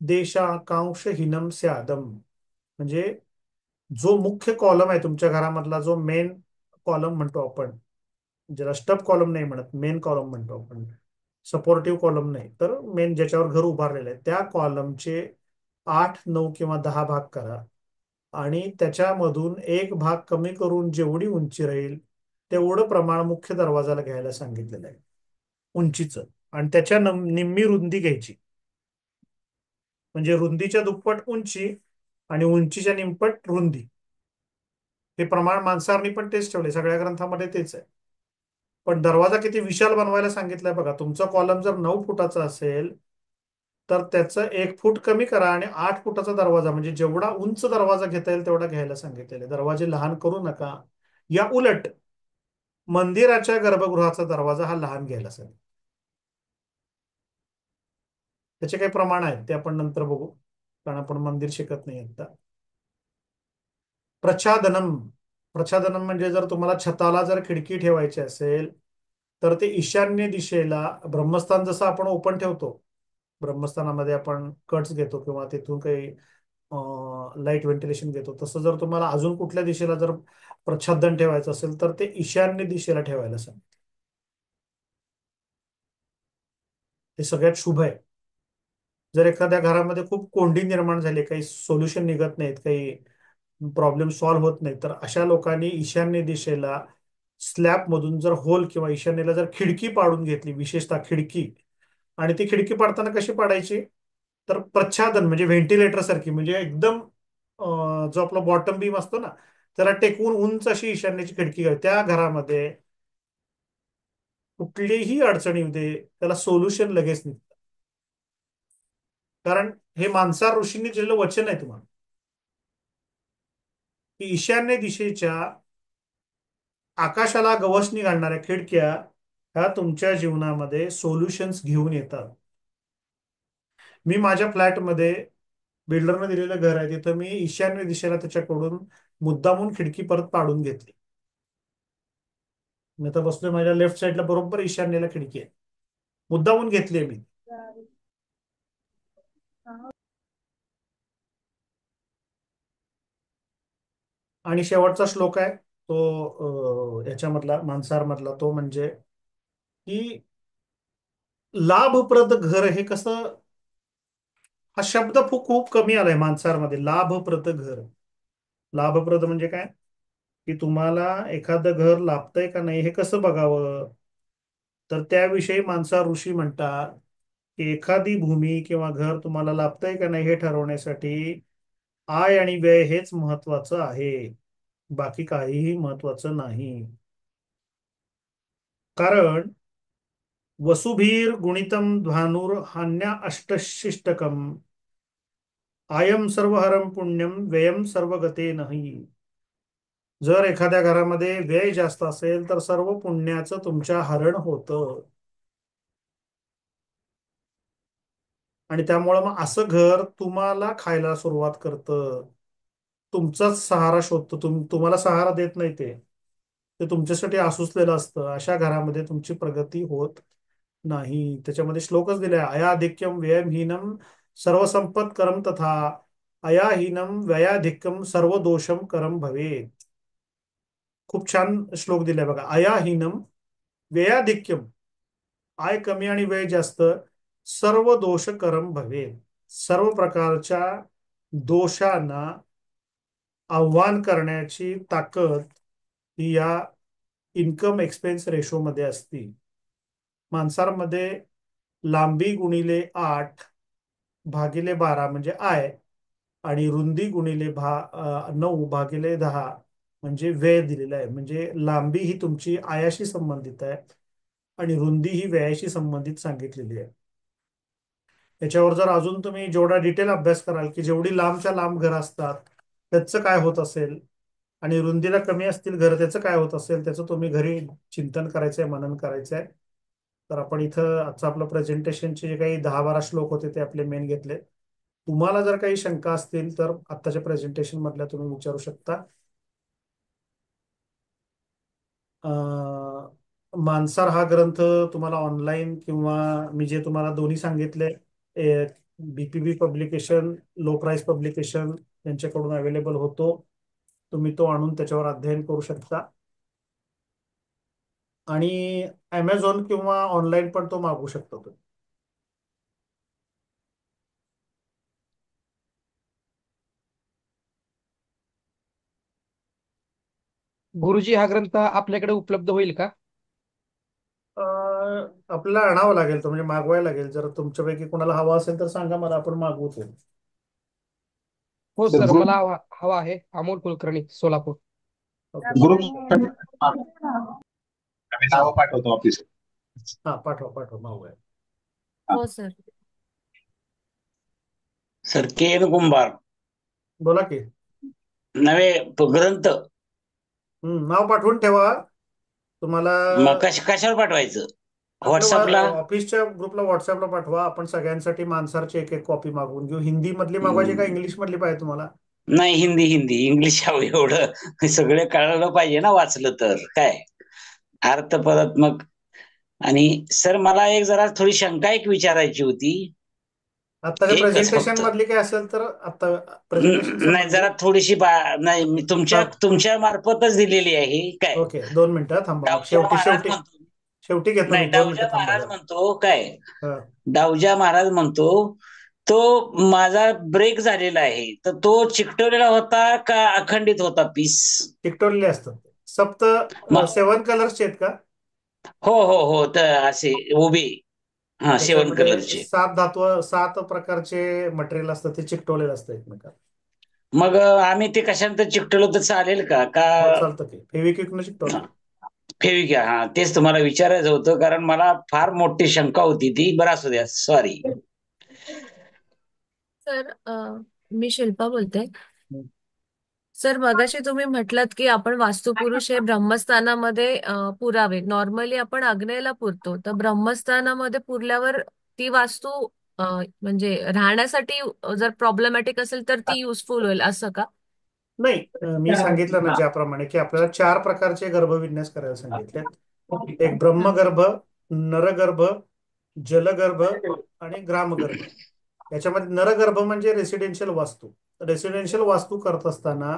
देशाकांक्ष हिनम स्यादम. म्हणजे जो मुख्य कॉलम आहे तुमच्या घरामधला, जो मेन कॉलम म्हणतो आपण, ज्याला स्टब कॉलम नाही म्हणत, मेन कॉलम म्हणतो आपण, सपोर्टिव्ह कॉलम नाही, तर मेन ज्याच्यावर घर उभारलेलं आहे त्या कॉलमचे 8, 9 किंवा 10 भाग करा आणि त्याच्यामधून एक भाग कमी करून जेवढी उंची राहील तेवढं प्रमाण मुख्य दरवाजाला घ्यायला सांगितलेलं आहे उंचीचं. आणि त्याच्या निम्मी रुंदी घ्यायची. म्हणजे रुंदीच्या दुप्पट उंची आणि उंचीच्या निमपट रुंदी. हे प्रमाण मानसारनी पण तेच ठेवले, सगळ्या ग्रंथामध्ये तेच आहे. पण दरवाजा किती विशाल बनवायला सांगितलंय बघा. तुमचा कॉलम जर 9 फुटाचा असेल तर त्याचं 1 फूट कमी करा आणि 8 फुटाचा दरवाजा, म्हणजे जेवढा उंच दरवाजा घेता येईल तेवढा घ्यायला सांगितलेले. दरवाजे लहान करू नका. या उलट मंदिराच्या गर्भगृहाचा दरवाजा हा लहान घ्यायला सांगितलं. त्याचे काही प्रमाण आहेत ते आपण नंतर बघू, कारण आपण मंदिर शिकत नाही आता. प्रच्छादनम. प्रच्छादनम म्हणजे जर तुम्हाला छताला जर खिडकी ठेवायची असेल तर ते ईशान्य दिशेला, ब्रह्मस्थान जसं आपण ओपन ठेवतो, ब्रह्मस्थानामध्ये आपण कट्स घेतो किंवा तिथून काही लाईट व्हेंटिलेशन घेतो, तसं जर तुम्हाला अजून कुठल्या दिशेला जर प्रच्छादन ठेवायचं असेल तर ते ईशान्य दिशेला ठेवायला सांग. ते सगळ्यात शुभ आहे. जर एखाद्या घरामध्ये खूप कोंडी निर्माण झाली, काही सोल्युशन निघत नाहीत, काही प्रॉब्लेम सॉल्व्ह होत नाही, तर अशा लोकांनी ईशान्य दिशेला स्लॅब मधून जर होल किंवा ईशान्येला जर खिडकी पाडून घेतली, विशेषतः खिडकी, आणि ती खिडकी पाडताना कशी पाडायची, तर प्रच्छादन म्हणजे व्हेंटिलेटर सारखी, म्हणजे एकदम जो आपला बॉटम बीम असतो ना त्याला टेकवून उंच अशी ईशान्येची खिडकी घ्यावी. त्या घरामध्ये कुठलीही अडचणी येऊ दे, त्याला सोल्युशन लगेच निघतं. कारण हे मानसार ऋषींनी दिलेलं वचन आहे तुम्हाला की ईशान्य दिशेच्या आकाशाला गवसणी घालणाऱ्या खिडक्या ह्या तुमच्या जीवनामध्ये सोल्युशन्स घेऊन येतात. मी माझ्या फ्लॅटमध्ये, बिल्डरने दिलेलं घर आहे तिथं, मी ईशान्य दिशेला त्याच्याकडून मुद्दामून खिडकी परत पाडून घेतली. मी आता बसलोय, माझ्या लेफ्ट साईडला बरोबर ईशान्येला खिडकी आहे, मुद्दामून घेतली मी. आणि शेवटचा श्लोक आहे तो याच्यामधला मानसार मधला, तो म्हणजे की लाभप्रद घर हे कसं, हा शब्द खूप खूप कमी आलाय मानसारमध्ये, लाभप्रद घर. लाभप्रद म्हणजे काय, की तुम्हाला एखादं घर लाभतंय का नाही हे कसं बघावं. तर त्याविषयी मानसार ऋषी म्हणतात की एखादी भूमी किंवा घर तुम्हाला लाभतंय का नाही हे ठरवण्यासाठी आय आणि व्यय हेच महत्वाचं आहे, बाकी काहीही महत्वाचं नाही. कारण वसुभीर गुणितम ध्वानुर्हान्या अष्टशिष्टकम आयम सर्वहरम पुण्यम व्ययम सर्वगते नाही. जर एखाद्या घरामध्ये व्यय जास्त असेल तर सर्व पुण्याचं तुमच्या हरण होतं. आणि त्यामुळं मग असं घर तुम्हाला खायला सुरुवात करतं, तुमचाच सहारा शोधतं, तुम्हाला सहारा देत नाही, ते ते तुमच्यासाठी आसुसलेलं असतं. अशा घरामध्ये तुमची प्रगती होत नाही. त्याच्यामध्ये श्लोकच दिलाय, अयाधिक्यम व्ययमहीनम सर्वसंपत करम तथा अयाहीनम व्ययाधिक्यम सर्व दोषम करम भवेत. खूप छान श्लोक दिलाय बघा. अयाहीनम व्ययाधिक्यम, आय कमी आणि व्यय जास्त, सर्व दोष करम भवेत, सर्व प्रकारच्या दोषांना आव्हान करण्याची ताकद ही या इन्कम एक्सपेन्स रेशो मध्ये असती. माणसांमध्ये लांबी गुणिले 8 भागिले 12 म्हणजे आय, आणि रुंदी गुणिले 9 भागिले 10 म्हणजे व्यय दिलेला आहे. म्हणजे लांबी ही तुमची आयाशी संबंधित आहे आणि रुंदी ही व्ययाशी संबंधित सांगितलेली आहे. याच्यावर जर अजून तुम्ही जेवढा डिटेल अभ्यास कराल की जेवढी लांबच्या लांब घरं असतात त्याचं काय होत असेल, आणि रुंदीला कमी असतील घर त्याचं काय होत असेल, त्याचं तुम्ही घरी चिंतन करायचंय, मनन करायचंय. तर आपण इथं आजचं आपलं प्रेझेंटेशनचे जे काही 10-12 श्लोक होते ते आपले मेन घेतले. तुम्हाला जर काही शंका असतील तर आत्ताच्या प्रेझेंटेशन मधल्या तुम्ही विचारू शकता. मानसार हा ग्रंथ तुम्हाला ऑनलाईन किंवा मी जे तुम्हाला दोन्ही सांगितले, बीपीबी पब्लिकेशन, लो प्राइस पब्लिकेशन यांच्याकडून अवेलेबल होतो. तुम्ही तो आणून त्याच्यावर अध्ययन करू शकता. आणि अमेझॉन किंवा ऑनलाईन पण तो मागवू शकता तुम्ही. गुरुजी हा ग्रंथ आपल्याकडे उपलब्ध होईल का? आपल्याला आणावं लागेल तो, म्हणजे मागवायला लागेल. जर तुमच्यापैकी कोणाला हवा असेल तर सांगा मला, आपण मागवू तो. हो सर, मला हवा आहे. अमोल कुलकर्णी, सोलापूर. ओके. नाव पाठवतो ऑफिस. हा, पाठवा पाठवा, मागवाय. हो सर. सर के एन कुंभार. बोला की. नवे ग्रंथ. नाव पाठवून ठेवा तुम्हाला. मग कशावर पाठवायचं? आपल्या व्हॉट्सअपला? ऑफिसच्या ग्रुपला व्हॉट्सअपला पाठवा. आपण सगळ्यांसाठी मानसारची एक एक कॉपी मागवून घेऊ. हिंदी मधली मागवायची का इंग्लिश मधली पाहिजे तुम्हाला? नाही, हिंदी हिंदी. इंग्लिश हवं, एवढं सगळे कळलं पाहिजे ना वाचलं तर. काय अर्थ परत मग. आणि सर मला एक जरा थोडी शंका एक विचारायची होती. आताच्या एकच प्रेझेंटेशन फक्त. मधली काय असेल तर आता प्रेझेंटेशन नाही, जरा थोडीशी नाही, मी तुमच्या मार्फतच दिलेली आहे. काय ओके, 2 मिनिटं थांबा. मग डावजा शेवटी महाराज शेवटी म्हणतो. शेवटी घेतो नाही, मी. 2 डावजा मिनिटं थांबा महाराज जरा. म्हणतो. काय हा. डावजा महाराज म्हणतो तो माझा ब्रेक झालेला आहे, तर तो चिकटवलेला होता का अखंडित होता पीस? चिकटवलेले असतात. सप्त 7 कलर्सचे आहेत का? हो हो हो, तर असे उभे. हा, 7 त्याच्यामध्ये कलरचे. 7 धातू, 7 प्रकारचे मटेरियल असतं, ते चिकटवलेलं असतं एकमेकांना. मग आम्ही ते कशानंतर चिकटवलं तर चालेल का? हो, चालतं की. फेविक्विकनं चिकटवा की. फेविक्विक. हा, तेच तुम्हाला विचारायचं होतं, कारण मला फार मोठी शंका होती ती. बरं, असू द्या, सॉरी. सर, मी शिल्पा बोलते. सर, मगाशी तुम्ही म्हटलात की आपण वास्तुपुरुष हे ब्रह्मस्थानामध्ये पुरावे. नॉर्मली आपण आग्नेयला पुरतो, तर ब्रह्मस्थानामध्ये पुरल्यावर ती वास्तू म्हणजे राहण्यासाठी जर प्रॉब्लेमॅटिक असेल तर ती युजफुल होईल असं का? नाही, मी सांगितलं ना ज्याप्रमाणे की आपल्याला 4 प्रकारचे गर्भविन्यास करायला सांगितलेत. एक ब्रह्मगर्भ, नरगर्भ, जलगर्भ आणि ग्रामगर्भ. याच्यामध्ये नरगर्भ म्हणजे रेसिडेन्शियल वास्तू. रेसिडेन्शियल वास्तू करत असताना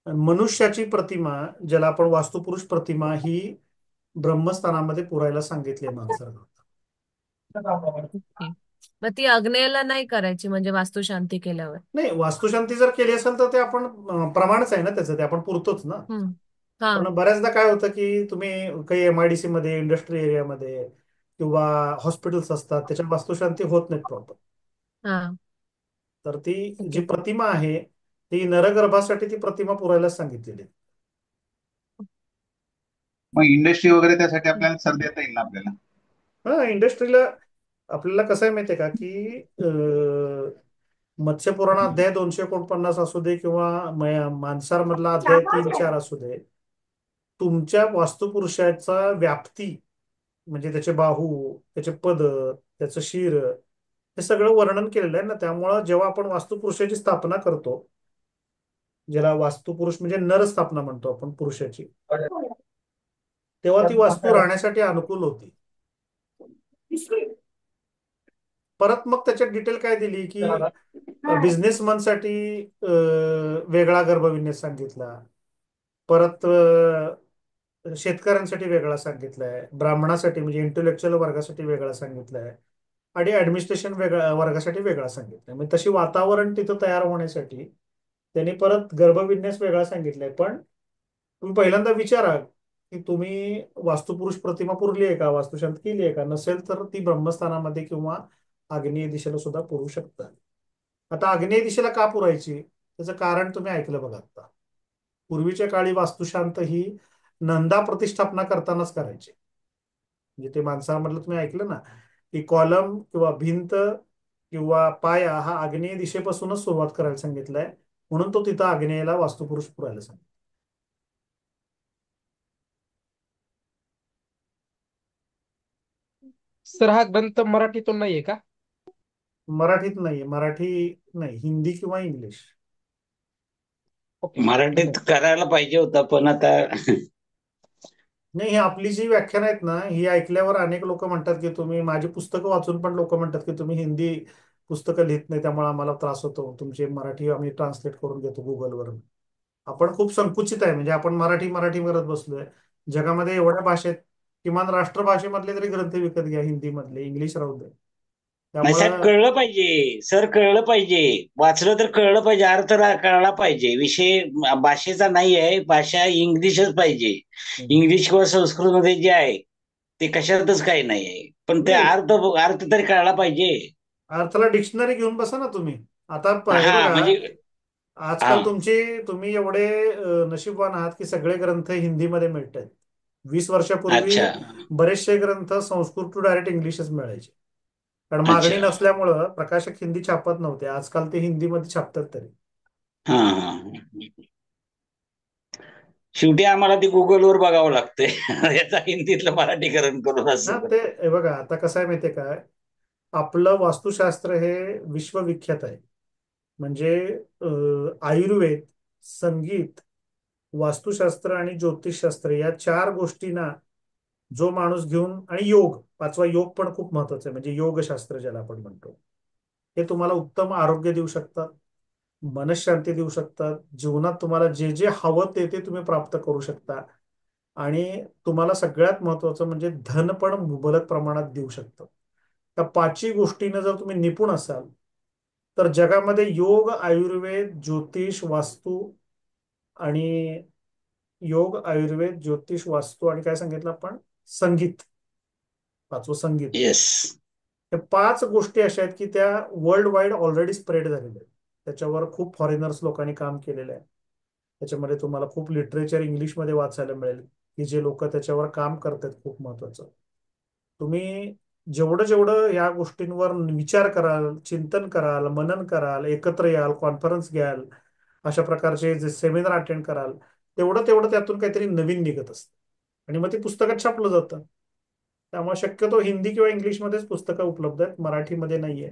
मनुष्याची प्रतिमा, ज्याला आपण वास्तुपुरुष प्रतिमा, ही ब्रह्मस्थानामध्ये पुरायला सांगितली माणसाला. ओके. मग ती आग्नेयला नाही करायची म्हणजे वास्तुशांती केल्यावर? नाही, वास्तुशांती जर केली असेल तर ते आपण प्रमाणच आहे ना त्याचं, ते आपण पुरतोच ना. हम्म. हा. पण बऱ्याचदा काय होतं की तुम्ही काही एमआयडीसी मध्ये, इंडस्ट्री एरियामध्ये किंवा हॉस्पिटल्स असतात, त्याच्या वास्तुशांती होत नाहीत प्रॉपर. हा. तर ती जी ओके. प्रतिमा आहे ती नरगर्भासाठी ती प्रतिमा पुरायला सांगितलेली आहे. मग इंडस्ट्री वगैरे त्यासाठी आपल्याला सर देता येईल ना आपल्याला? हा, इंडस्ट्रीला आपल्याला कसं आहे माहितीये का की मत्स्यपुराण अध्याय 249 असू दे किंवा मानसार मधला अध्याय 3-4 असू दे, तुमच्या वास्तुपुरुषाचा व्याप्ती म्हणजे त्याचे बाहू, त्याचे पद, त्याचं शिर, हे सगळं वर्णन केलेलं आहे ना. त्यामुळं जेव्हा आपण वास्तुपुरुषाची स्थापना करतो, ज्याला वास्तुपुरुष म्हणजे नर स्थापना म्हणतो आपण पुरुषाची, तेव्हा ती वास्तू राहण्यासाठी अनुकूल होती. परत मग त्याच्यात डिटेल काय दिली की बिझनेसमनसाठी वेगळा गर्भविन्यास सांगितला, परत शेतकऱ्यांसाठी वेगळा सांगितलाय, ब्राह्मणासाठी म्हणजे इंटेलेक्च्युअल वर्गासाठी वेगळा सांगितलाय, आणि ऍडमिनिस्ट्रेशन वर्गासाठी वेगळा सांगितलाय. म्हणजे तशी वातावरण तिथं तयार होण्यासाठी त्यांनी परत गर्भविन्यास वेगळा सांगितलाय. पण तुम्ही पहिल्यांदा विचारा की तुम्ही वास्तुपुरुष प्रतिमा पुरली आहे का, वास्तुशांत केली आहे का. नसेल तर ती ब्रह्मस्थानामध्ये किंवा आग्नेय दिशेला सुद्धा पुरू शकता. आता आग्नेय दिशेला का पुरायची, त्याचं कारण तुम्ही ऐकलं बघा. आता पूर्वीच्या काळी वास्तुशांत ही नंदा प्रतिष्ठापना करतानाच करायचे. म्हणजे ते माणसामधलं तुम्ही ऐकलं ना की कॉलम किंवा भिंत किंवा पाया हा आग्नेय दिशेपासूनच सुरुवात करायला सांगितलंय, म्हणून तो तिथं आग्नेयला वास्तुपुरुष पुरायला सांगितलं. सर हा ग्रंथ मराठीतून नाहीये का? मराठीत नाहीये, मराठी नाही, हिंदी किंवा इंग्लिश. ओके. मराठीत करायला पाहिजे होता पण आता नाही, ही आपली जी व्याख्यान आहेत ना, ही ऐकल्यावर अनेक लोक म्हणतात की तुम्ही, माझी पुस्तकं वाचून पण लोक म्हणतात की तुम्ही हिंदी पुस्तकं लिहित नाही, त्यामुळे आम्हाला त्रास होतो, तुमचे मराठी आम्ही ट्रान्सलेट करून घेतो गुगलवरून. आपण खूप संकुचित आहे, म्हणजे आपण मराठी मराठी करत बसलोय. जगामध्ये एवढ्या भाषेत, किमान राष्ट्रभाषेमधले तरी ग्रंथ विकत घ्या, हिंदी मधले, इंग्लिश राहू दे. नाही साहेब, त्यामुळं कळलं पाहिजे सर, कळलं पाहिजे, वाचलं तर कळलं पाहिजे, अर्थ कळला पाहिजे. विषय भाषेचा नाही आहे, भाषा इंग्लिशच पाहिजे. इंग्लिश किंवा संस्कृत मध्ये जे आहे ते कशातच काही नाही आहे, पण ते नाही, अर्थ तरी कळला पाहिजे. अर्थाला डिक्शनरी घेऊन बसा ना तुम्ही. आता हे हा बघा, म्हणजे हा. आजकाल तुम्ही एवढे नशीबवान आहात की सगळे ग्रंथ हिंदीमध्ये मिळत आहेत. 20 वर्षापूर्वी अच्छा बरेचसे ग्रंथ संस्कृत टू डायरेक्ट इंग्लिशच मिळायचे, कारण मागणी अच्छा. नसल्यामुळं प्रकाशक हिंदी छापत नव्हते. आजकाल ते हिंदीमध्ये छापतात तरी. हा हा. शेवटी आम्हाला ते गुगलवर बघावं लागतंय याचा हिंदीतलं मराठीकरण करून हा, असं. ते हे बघा, आता कसं आहे माहितीये काय, आपलं वास्तुशास्त्र हे विश्वविख्यात आहे. म्हणजे आयुर्वेद, संगीत, वास्तुशास्त्र आणि ज्योतिषशास्त्र या 4 गोष्टींना जो माणूस घेऊन, आणि योग, 5वा योग पण खूप महत्वाचा आहे, म्हणजे योगशास्त्र ज्याला आपण म्हणतो, हे तुम्हाला उत्तम आरोग्य देऊ शकतात, मनशांती देऊ शकतात, जीवनात तुम्हाला जे जे हवं ते तुम्ही प्राप्त करू शकता, आणि तुम्हाला सगळ्यात महत्वाचं म्हणजे धन पण मुबलक प्रमाणात देऊ शकतं. त्या 5ही गोष्टीनं जर तुम्ही निपुण असाल तर जगामध्ये योग, आयुर्वेद, ज्योतिष, वास्तू आणि आणि काय सांगितलं आपण, संगीत, 5वं संगीत, येस. हे 5 गोष्टी अशा आहेत की त्या वर्ल्ड वाईड ऑलरेडी स्प्रेड झालेल्या आहेत. त्याच्यावर खूप फॉरेनर्स लोकांनी काम केलेलं आहे. त्याच्यामध्ये तुम्हाला खूप लिटरेचर इंग्लिशमध्ये वाचायला मिळेल की जे लोक त्याच्यावर काम करतात. खूप महत्वाचं, तुम्ही जेवढं जेवढं या गोष्टींवर विचार कराल, चिंतन कराल, मनन कराल, एकत्र याल, कॉन्फरन्स घ्याल, अशा प्रकारचे जे सेमिनार अटेंड कराल, तेवढं तेवढं त्यातून काहीतरी नवीन निघत असतं, आणि मग ते पुस्तकात छापलं जातं. त्यामुळे शक्यतो हिंदी किंवा इंग्लिशमध्येच पुस्तकं उपलब्ध आहेत, मराठीमध्ये नाहीये.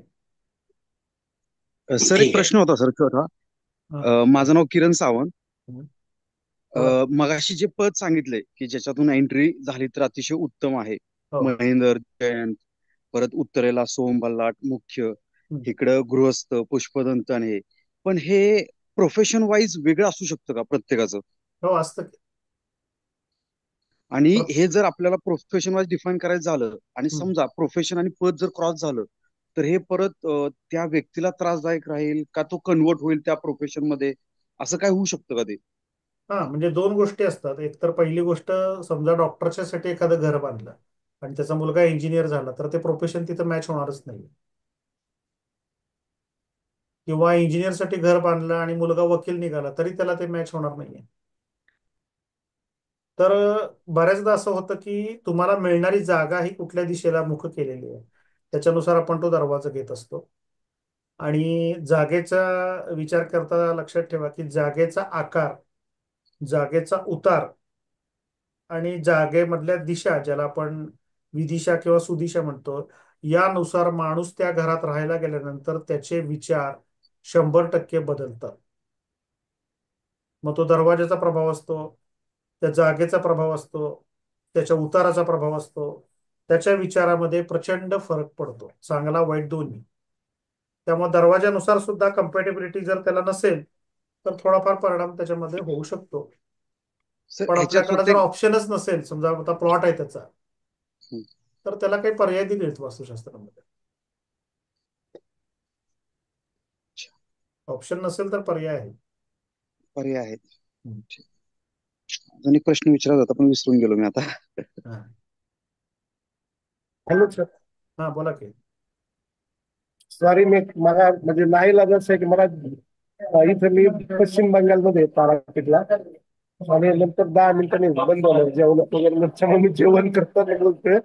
सर एक ठीक आहे. प्रश्न होता सर छोटा. हा. माझं नाव किरण सावंत. बोला. मगाशी जे पद सांगितलंय की ज्याच्यातून एंट्री झाली तर अतिशय उत्तम आहे, हो. महेंदर, जयंत, परत उत्तरेला सोम, बल्लाट, मुख्य, हम्म. इकडं गृहस्थ, पुष्पदंत आहे, पण हे प्रोफेशन वाईज वेगळं असू शकतं का प्रत्येकाचं? हो असतं की. आणि प्र- हे जर आपल्याला प्रोफेशन वाईज डिफाईन करायचं झालं आणि हम्म. समजा प्रोफेशन आणि पद जर क्रॉस झालं तर हे परत त्या व्यक्तीला त्रासदायक राहील का, तो कन्वर्ट होईल त्या प्रोफेशन मध्ये, असं काय होऊ शकतं का ते? हा म्हणजे दोन गोष्टी असतात. एक तर पहिली गोष्ट, समजा डॉक्टरच्या साठी एखादं घर बांधलं आणि त्याचा मुलगा इंजिनियर झाला तर ते प्रोफेशन तिथं मॅच होणारच नाही. किंवा इंजिनियर साठी घर बांधलं आणि मुलगा वकील निघाला तरी त्याला ते मॅच होणार नाहीये. तर बऱ्याचदा असं होतं की तुम्हाला मिळणारी जागा ही कुठल्या दिशेला मुख केलेली आहे त्याच्यानुसार आपण तो दरवाजा घेत असतो. आणि जागेचा विचार करता लक्षात ठेवा की जागेचा आकार, जागेचा उतार आणि जागेमधल्या दिशा, ज्याला आपण विदिशा किंवा सुदिशा म्हणतो, यानुसार माणूस त्या घरात राहायला गेल्यानंतर त्याचे विचार 100% बदलतात. मग तो दरवाजाचा प्रभाव असतो, त्या जागेचा प्रभाव असतो, त्याच्या उताराचा प्रभाव असतो, त्याच्या विचारामध्ये प्रचंड फरक पडतो, चांगला वाईट दोन्ही. त्यामुळे दरवाजानुसार सुद्धा कम्पॅटेबिलिटी जर त्याला नसेल तर थोडाफार परिणाम त्याच्यामध्ये होऊ शकतो. सर पण ह्याच्यात आपल्याकडे फक्त जर एक ऑप्शनच नसेल, समजा आता प्लॉट आहे त्याचा, हं, तर त्याला काही पर्याय दिलेत वास्तुशास्त्रामध्ये. ऑप्शन नसेल तर पर्याय आहे. पर्याय आहेत. हं. अजून एक प्रश्न विचारत होता पण विसरून गेलो मी आता. हा. Hello sir. हा बोला की. सॉरी, मला म्हणजे नाईलाज असं आहे की मला इथं मी पश्चिम बंगालमध्ये आहे, तारापीठला. आणि नंतर 10 मिनिटांनी बंद होणार जेवण वगैरे, त्याच्यामुळे मी जेवण करताना बोलतोय.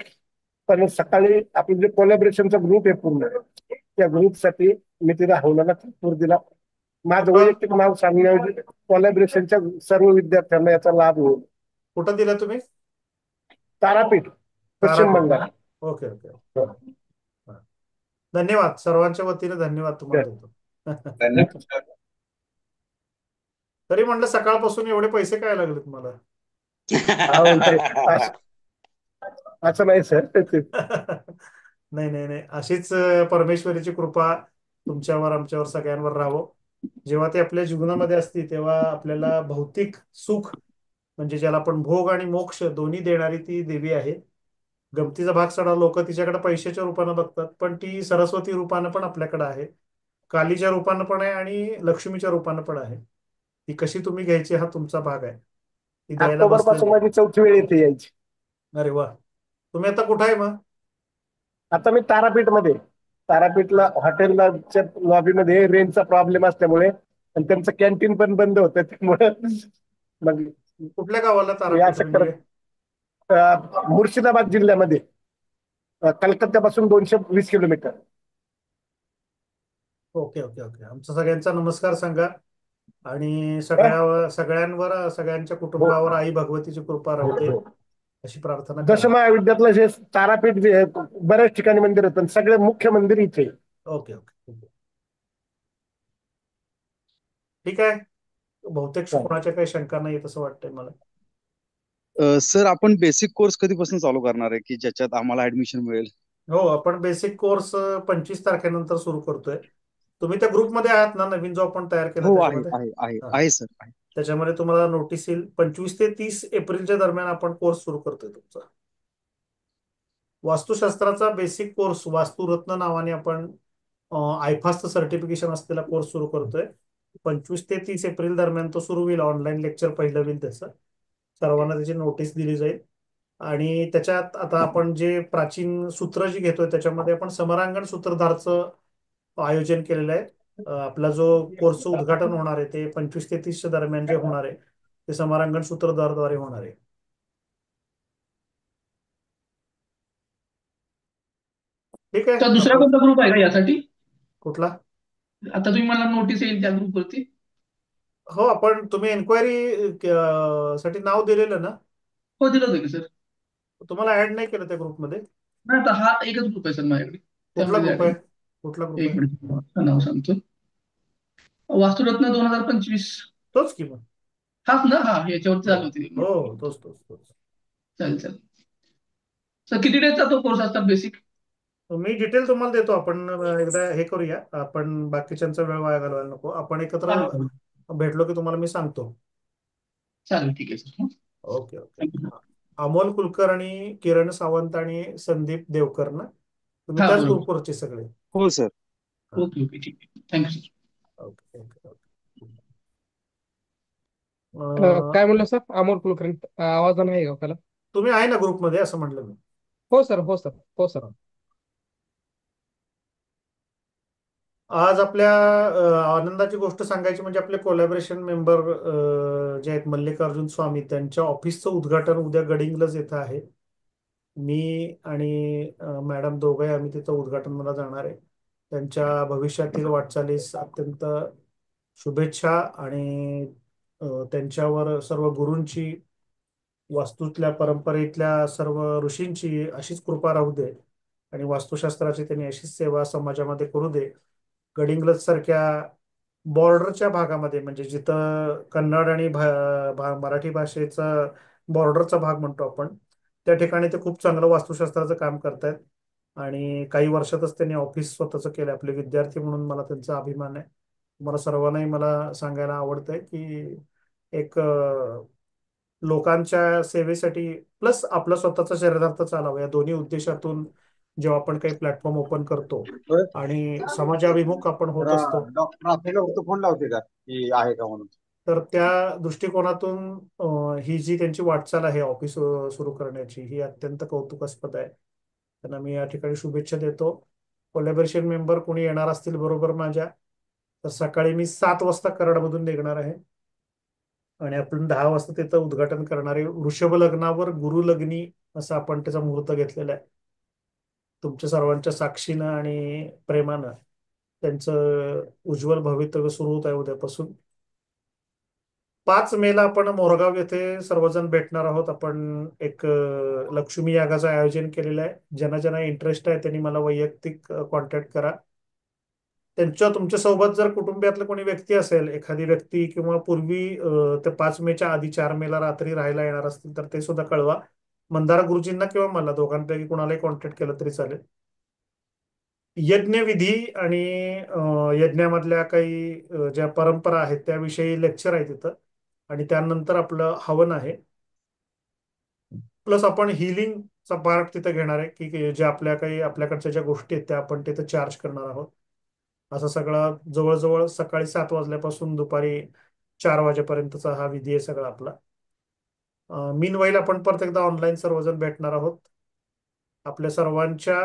पण सकाळी आपलं जे कोलॅबरेशनचा ग्रुप आहे पूर्ण, त्या ग्रुपसाठी मी तिला हवलाला पूर दिला. माझं कुठं वैयक्तिक नाव सांगण्याऐवजी कोलॅबरेशनच्या सर्व विद्यार्थ्यांना याचा लाभ होईल. कुठं दिला तुम्ही? तारापीठ, पश्चिम तारापीठ. बंगाल. Okay okay. हा. धन्यवाद, सर्वांच्या वतीने धन्यवाद तुम्हाला देतो. तरी म्हणलं सकाळपासून एवढे पैसे काय लागले तुम्हाला? अहो, असं असं नाही सर. नाही नाही नाही, अशीच परमेश्वरीची कृपा तुमच्यावर आमच्यावर सगळ्यांवर राहावं. जेव्हा ते आपल्या जीवनामध्ये असते तेव्हा आपल्याला भौतिक सुख, म्हणजे ज्याला आपण भोग आणि मोक्ष दोन्ही देणारी ती देवी आहे. गमतीचा भाग सगळा लोक तिच्याकडे पैशाच्या रूपानं बघतात, पण ती सरस्वती रूपानं पण आपल्याकडे आहे, कालीच्या रूपानं पण आहे आणि लक्ष्मीच्या रूपानं पण आहे. ती कशी तुम्ही घ्यायची हा तुमचा भाग आहे. ती द्यायला ऑक्टोबर पासून बसलेली. माझी 4थी वेळ येते यायची. अरे वा. तुम्ही आता कुठं आहे मग? आता मी तारापीठमध्ये, तारापीठला हॉटेलला लॉबीमध्ये रेंजचा प्रॉब्लेम असल्यामुळे आणि त्यांचं कॅन्टीन पण बंद होतं, त्यामुळे मग कुठल्या गावाला या तारापीठ सेक्टर म्हणजे? मुर्शिदाबाद जिल्ह्यामध्ये, कलकत्त्यापासून 220 किलोमीटर. Okay okay okay. आमचा सगळ्यांचा नमस्कार सांगा आणि सगळ्यांवर सगळ्यांच्या हो कुटुंबावर आई भगवतीची कृपा राहू दे हो. अशी प्रार्थना करा. दशमहाविद्यातलं जे तारापीठ जे आहे, बऱ्याच ठिकाणी मंदिर होतं, सगळे मुख्य मंदिर इथे आहे. Okay okay okay. ठीक आहे. बहुतेक कोणाच्या काही शंका नाही असं वाटतंय मला. सर आपण बेसिक कोर्स कधीपासून चालू करणार आहे की ज्याच्यात आम्हाला ऍडमिशन मिळेल? हो, आपण बेसिक कोर्स 25 तारखेनंतर सुरू करतोय. तुम्ही त्या ग्रुपमध्ये आहात ना, नवीन जो आपण तयार केला हो आहे त्याच्यामध्ये? आहे आहे हा. आहे सर आहे. त्याच्यामध्ये तुम्हाला नोटीस येईल. 25 ते 30 एप्रिलच्या दरम्यान आपण कोर्स सुरू करतोय तुमचा वास्तुशास्त्राचा बेसिक कोर्स. वास्तुरत्न नावाने आपण आयफास्त सर्टिफिकेशन असलेला कोर्स सुरू करतोय. 25 ते 30 एप्रिल दरम्यान तो सुरू होईल. ऑनलाईन लेक्चर पहिलं होईल त्याचं. सर्वांना त्याची नोटीस दिली जाईल. आणि त्याच्यात आता आपण जे प्राचीन सूत्र जी घेतोय त्याच्यामध्ये आपण समरांगण सूत्रधारचं आयोजन केलेलं आहे. आपला जो कोर्सचं उद्घाटन होणार आहे ते 25 ते 30 दरम्यान जे होणार आहे ते समरांगण सूत्रधारद्वारे होणार आहे. ठीक आहे. तर दुसरा कोणता ग्रुप आहे का यासाठी? कुठला? आता तुम्ही मला नोटीस येईल त्या ग्रुपवरती. हो, आपण तुम्ही एन्क्वायरी साठी नाव दिलेलं ना? हो दिलं होतं की सर. तुम्हाला ऍड नाही केलं त्या ग्रुपमध्ये? नाही, आता हा एकच ग्रुप आहे सर माझ्याकडे. कुठला त्यामध्ये ग्रुप आहे? कुठला ग्रुप एक आहे? मिनिट नाव सांगतो. वास्तुरत्न 2025. तोच की मग. हाच ना? हा, याच्यावरती हो चालू होती. हो, तोच तोच तोच. चालेल चालेल. सर किती डेजचा तो कोर्स असतात बेसिक? मी डिटेल तुम्हाला देतो. आपण एकदा हे करूया. आपण बाकीच्यांचा वेळ वाया घालवायला नको. आपण एकत्र भेटलो की तुम्हाला मी सांगतो. चालेल, ठीक आहे sir. Okay okay. Amol Kulkarni, Kiran Sawant आणि संदीप देवकर ना, तुम्ही हा त्याच बरोबर. ग्रुपवरचे सगळे? हो सर. हा. ओके ओके, ठीक आहे. Thank you sir. Okay okay okay. काय म्हणलं सर? अमोल कुलकर्णी आवाज नाही का त्याला? तुम्ही आहे ना ग्रुपमध्ये असं म्हटलं मी. हो सर, हो सर, हो सर. आज आपल्या आनंदाची गोष्ट सांगायची म्हणजे आपले कोलॅबरेशन मेंबर जे आहेत मल्लिकार्जुन स्वामी, त्यांच्या ऑफिसचं उद्घाटन उद्या गडिंग्लज येतं आहे. मी आणि मॅडम दोघंही आम्ही तिथं उद्घाटनाला जाणार आहे. त्यांच्या भविष्यातील वाटचालीस अत्यंत शुभेच्छा आणि त्यांच्यावर सर्व गुरूंची, वास्तूतल्या परंपरेतल्या सर्व ऋषींची अशीच कृपा राहू दे आणि वास्तुशास्त्राची त्यांनी अशीच सेवा समाजामध्ये करू दे. गडिंग्लज सारख्या बॉर्डरच्या भागामध्ये, म्हणजे जिथं कन्नड आणि मराठी भाषेचा बॉर्डरचा भाग म्हणतो आपण, त्या ठिकाणी ते खूप चांगलं वास्तुशास्त्राचं काम करतायत आणि काही वर्षातच त्यांनी ऑफिस स्वतःचं केलं. आपले विद्यार्थी म्हणून मला त्यांचा अभिमान आहे. तुम्हाला सर्वांनाही मला सांगायला आवडतंय की एक लोकांच्या सेवेसाठी प्लस आपला स्वतःचा शरीरार्थ चालावं, या दोन्ही उद्देशातून जेव्हा आपण काही प्लॅटफॉर्म ओपन करतो आणि समाजाभिमुख आपण होत असतो, रात्रीला फक्त फोन लावते का की आहे का म्हणून? तर त्या दृष्टिकोनातून ही जी त्यांची वाटचाल आहे ऑफिस सुरू करण्याची, ही अत्यंत कौतुकास्पद आहे. त्यांना मी या ठिकाणी शुभेच्छा देतो. कोलॅबरेशन मेंबर कोणी येणार असतील बरोबर माझ्या, तर सकाळी मी 7 वाजता कराडमधून निघणार आहे आणि आपण 10 वाजता तिथं उद्घाटन करणार आहे. वृषभ लग्नावर गुरु लग्नी असं आपण त्याचा मुहूर्त घेतलेला आहे. तुमच्या सर्वांच्या साक्षीनं आणि प्रेमानं त्यांचं उज्ज्वल भवितव्य सुरू होत आहे उद्यापासून. 5 मेला आपण मोरगाव येथे सर्वजण भेटणार आहोत. आपण एक लक्ष्मी यागाचं आयोजन केलेलं आहे. ज्यांना ज्यांना इंटरेस्ट आहे त्यांनी मला वैयक्तिक कॉन्टॅक्ट करा. तुमच्या सोबत जर कुटुंबातलं कोणी व्यक्ती असेल, एखादी व्यक्ती, किंवा पूर्वी ते 5 मेच्या आधी 4 मेला रात्री राहायला येणार असतील तर ते सुद्धा कळवा. मंदारा गुरुजींना किंवा मला, दोघांपैकी कोणालाही कॉन्टॅक्ट केलं तरी चालेल. यज्ञविधी आणि यज्ञामधल्या काही ज्या परंपरा आहेत त्याविषयी लेक्चर आहे तिथं आणि त्यानंतर आपलं हवन आहे. प्लस आपण हिलिंगचा पार्ट तिथं घेणार आहे की ज्या आपल्याकडच्या ज्या गोष्टी आहेत त्या आपण तिथं चार्ज करणार आहोत. असं सगळं जवळजवळ सकाळी 7 वाजल्यापासून दुपारी 4 वाजेपर्यंतचा हा विधी आहे सगळा आपला. मीन वाईल आपण परत एकदा ऑनलाईन सर्वजण भेटणार आहोत. आपल्या सर्वांच्या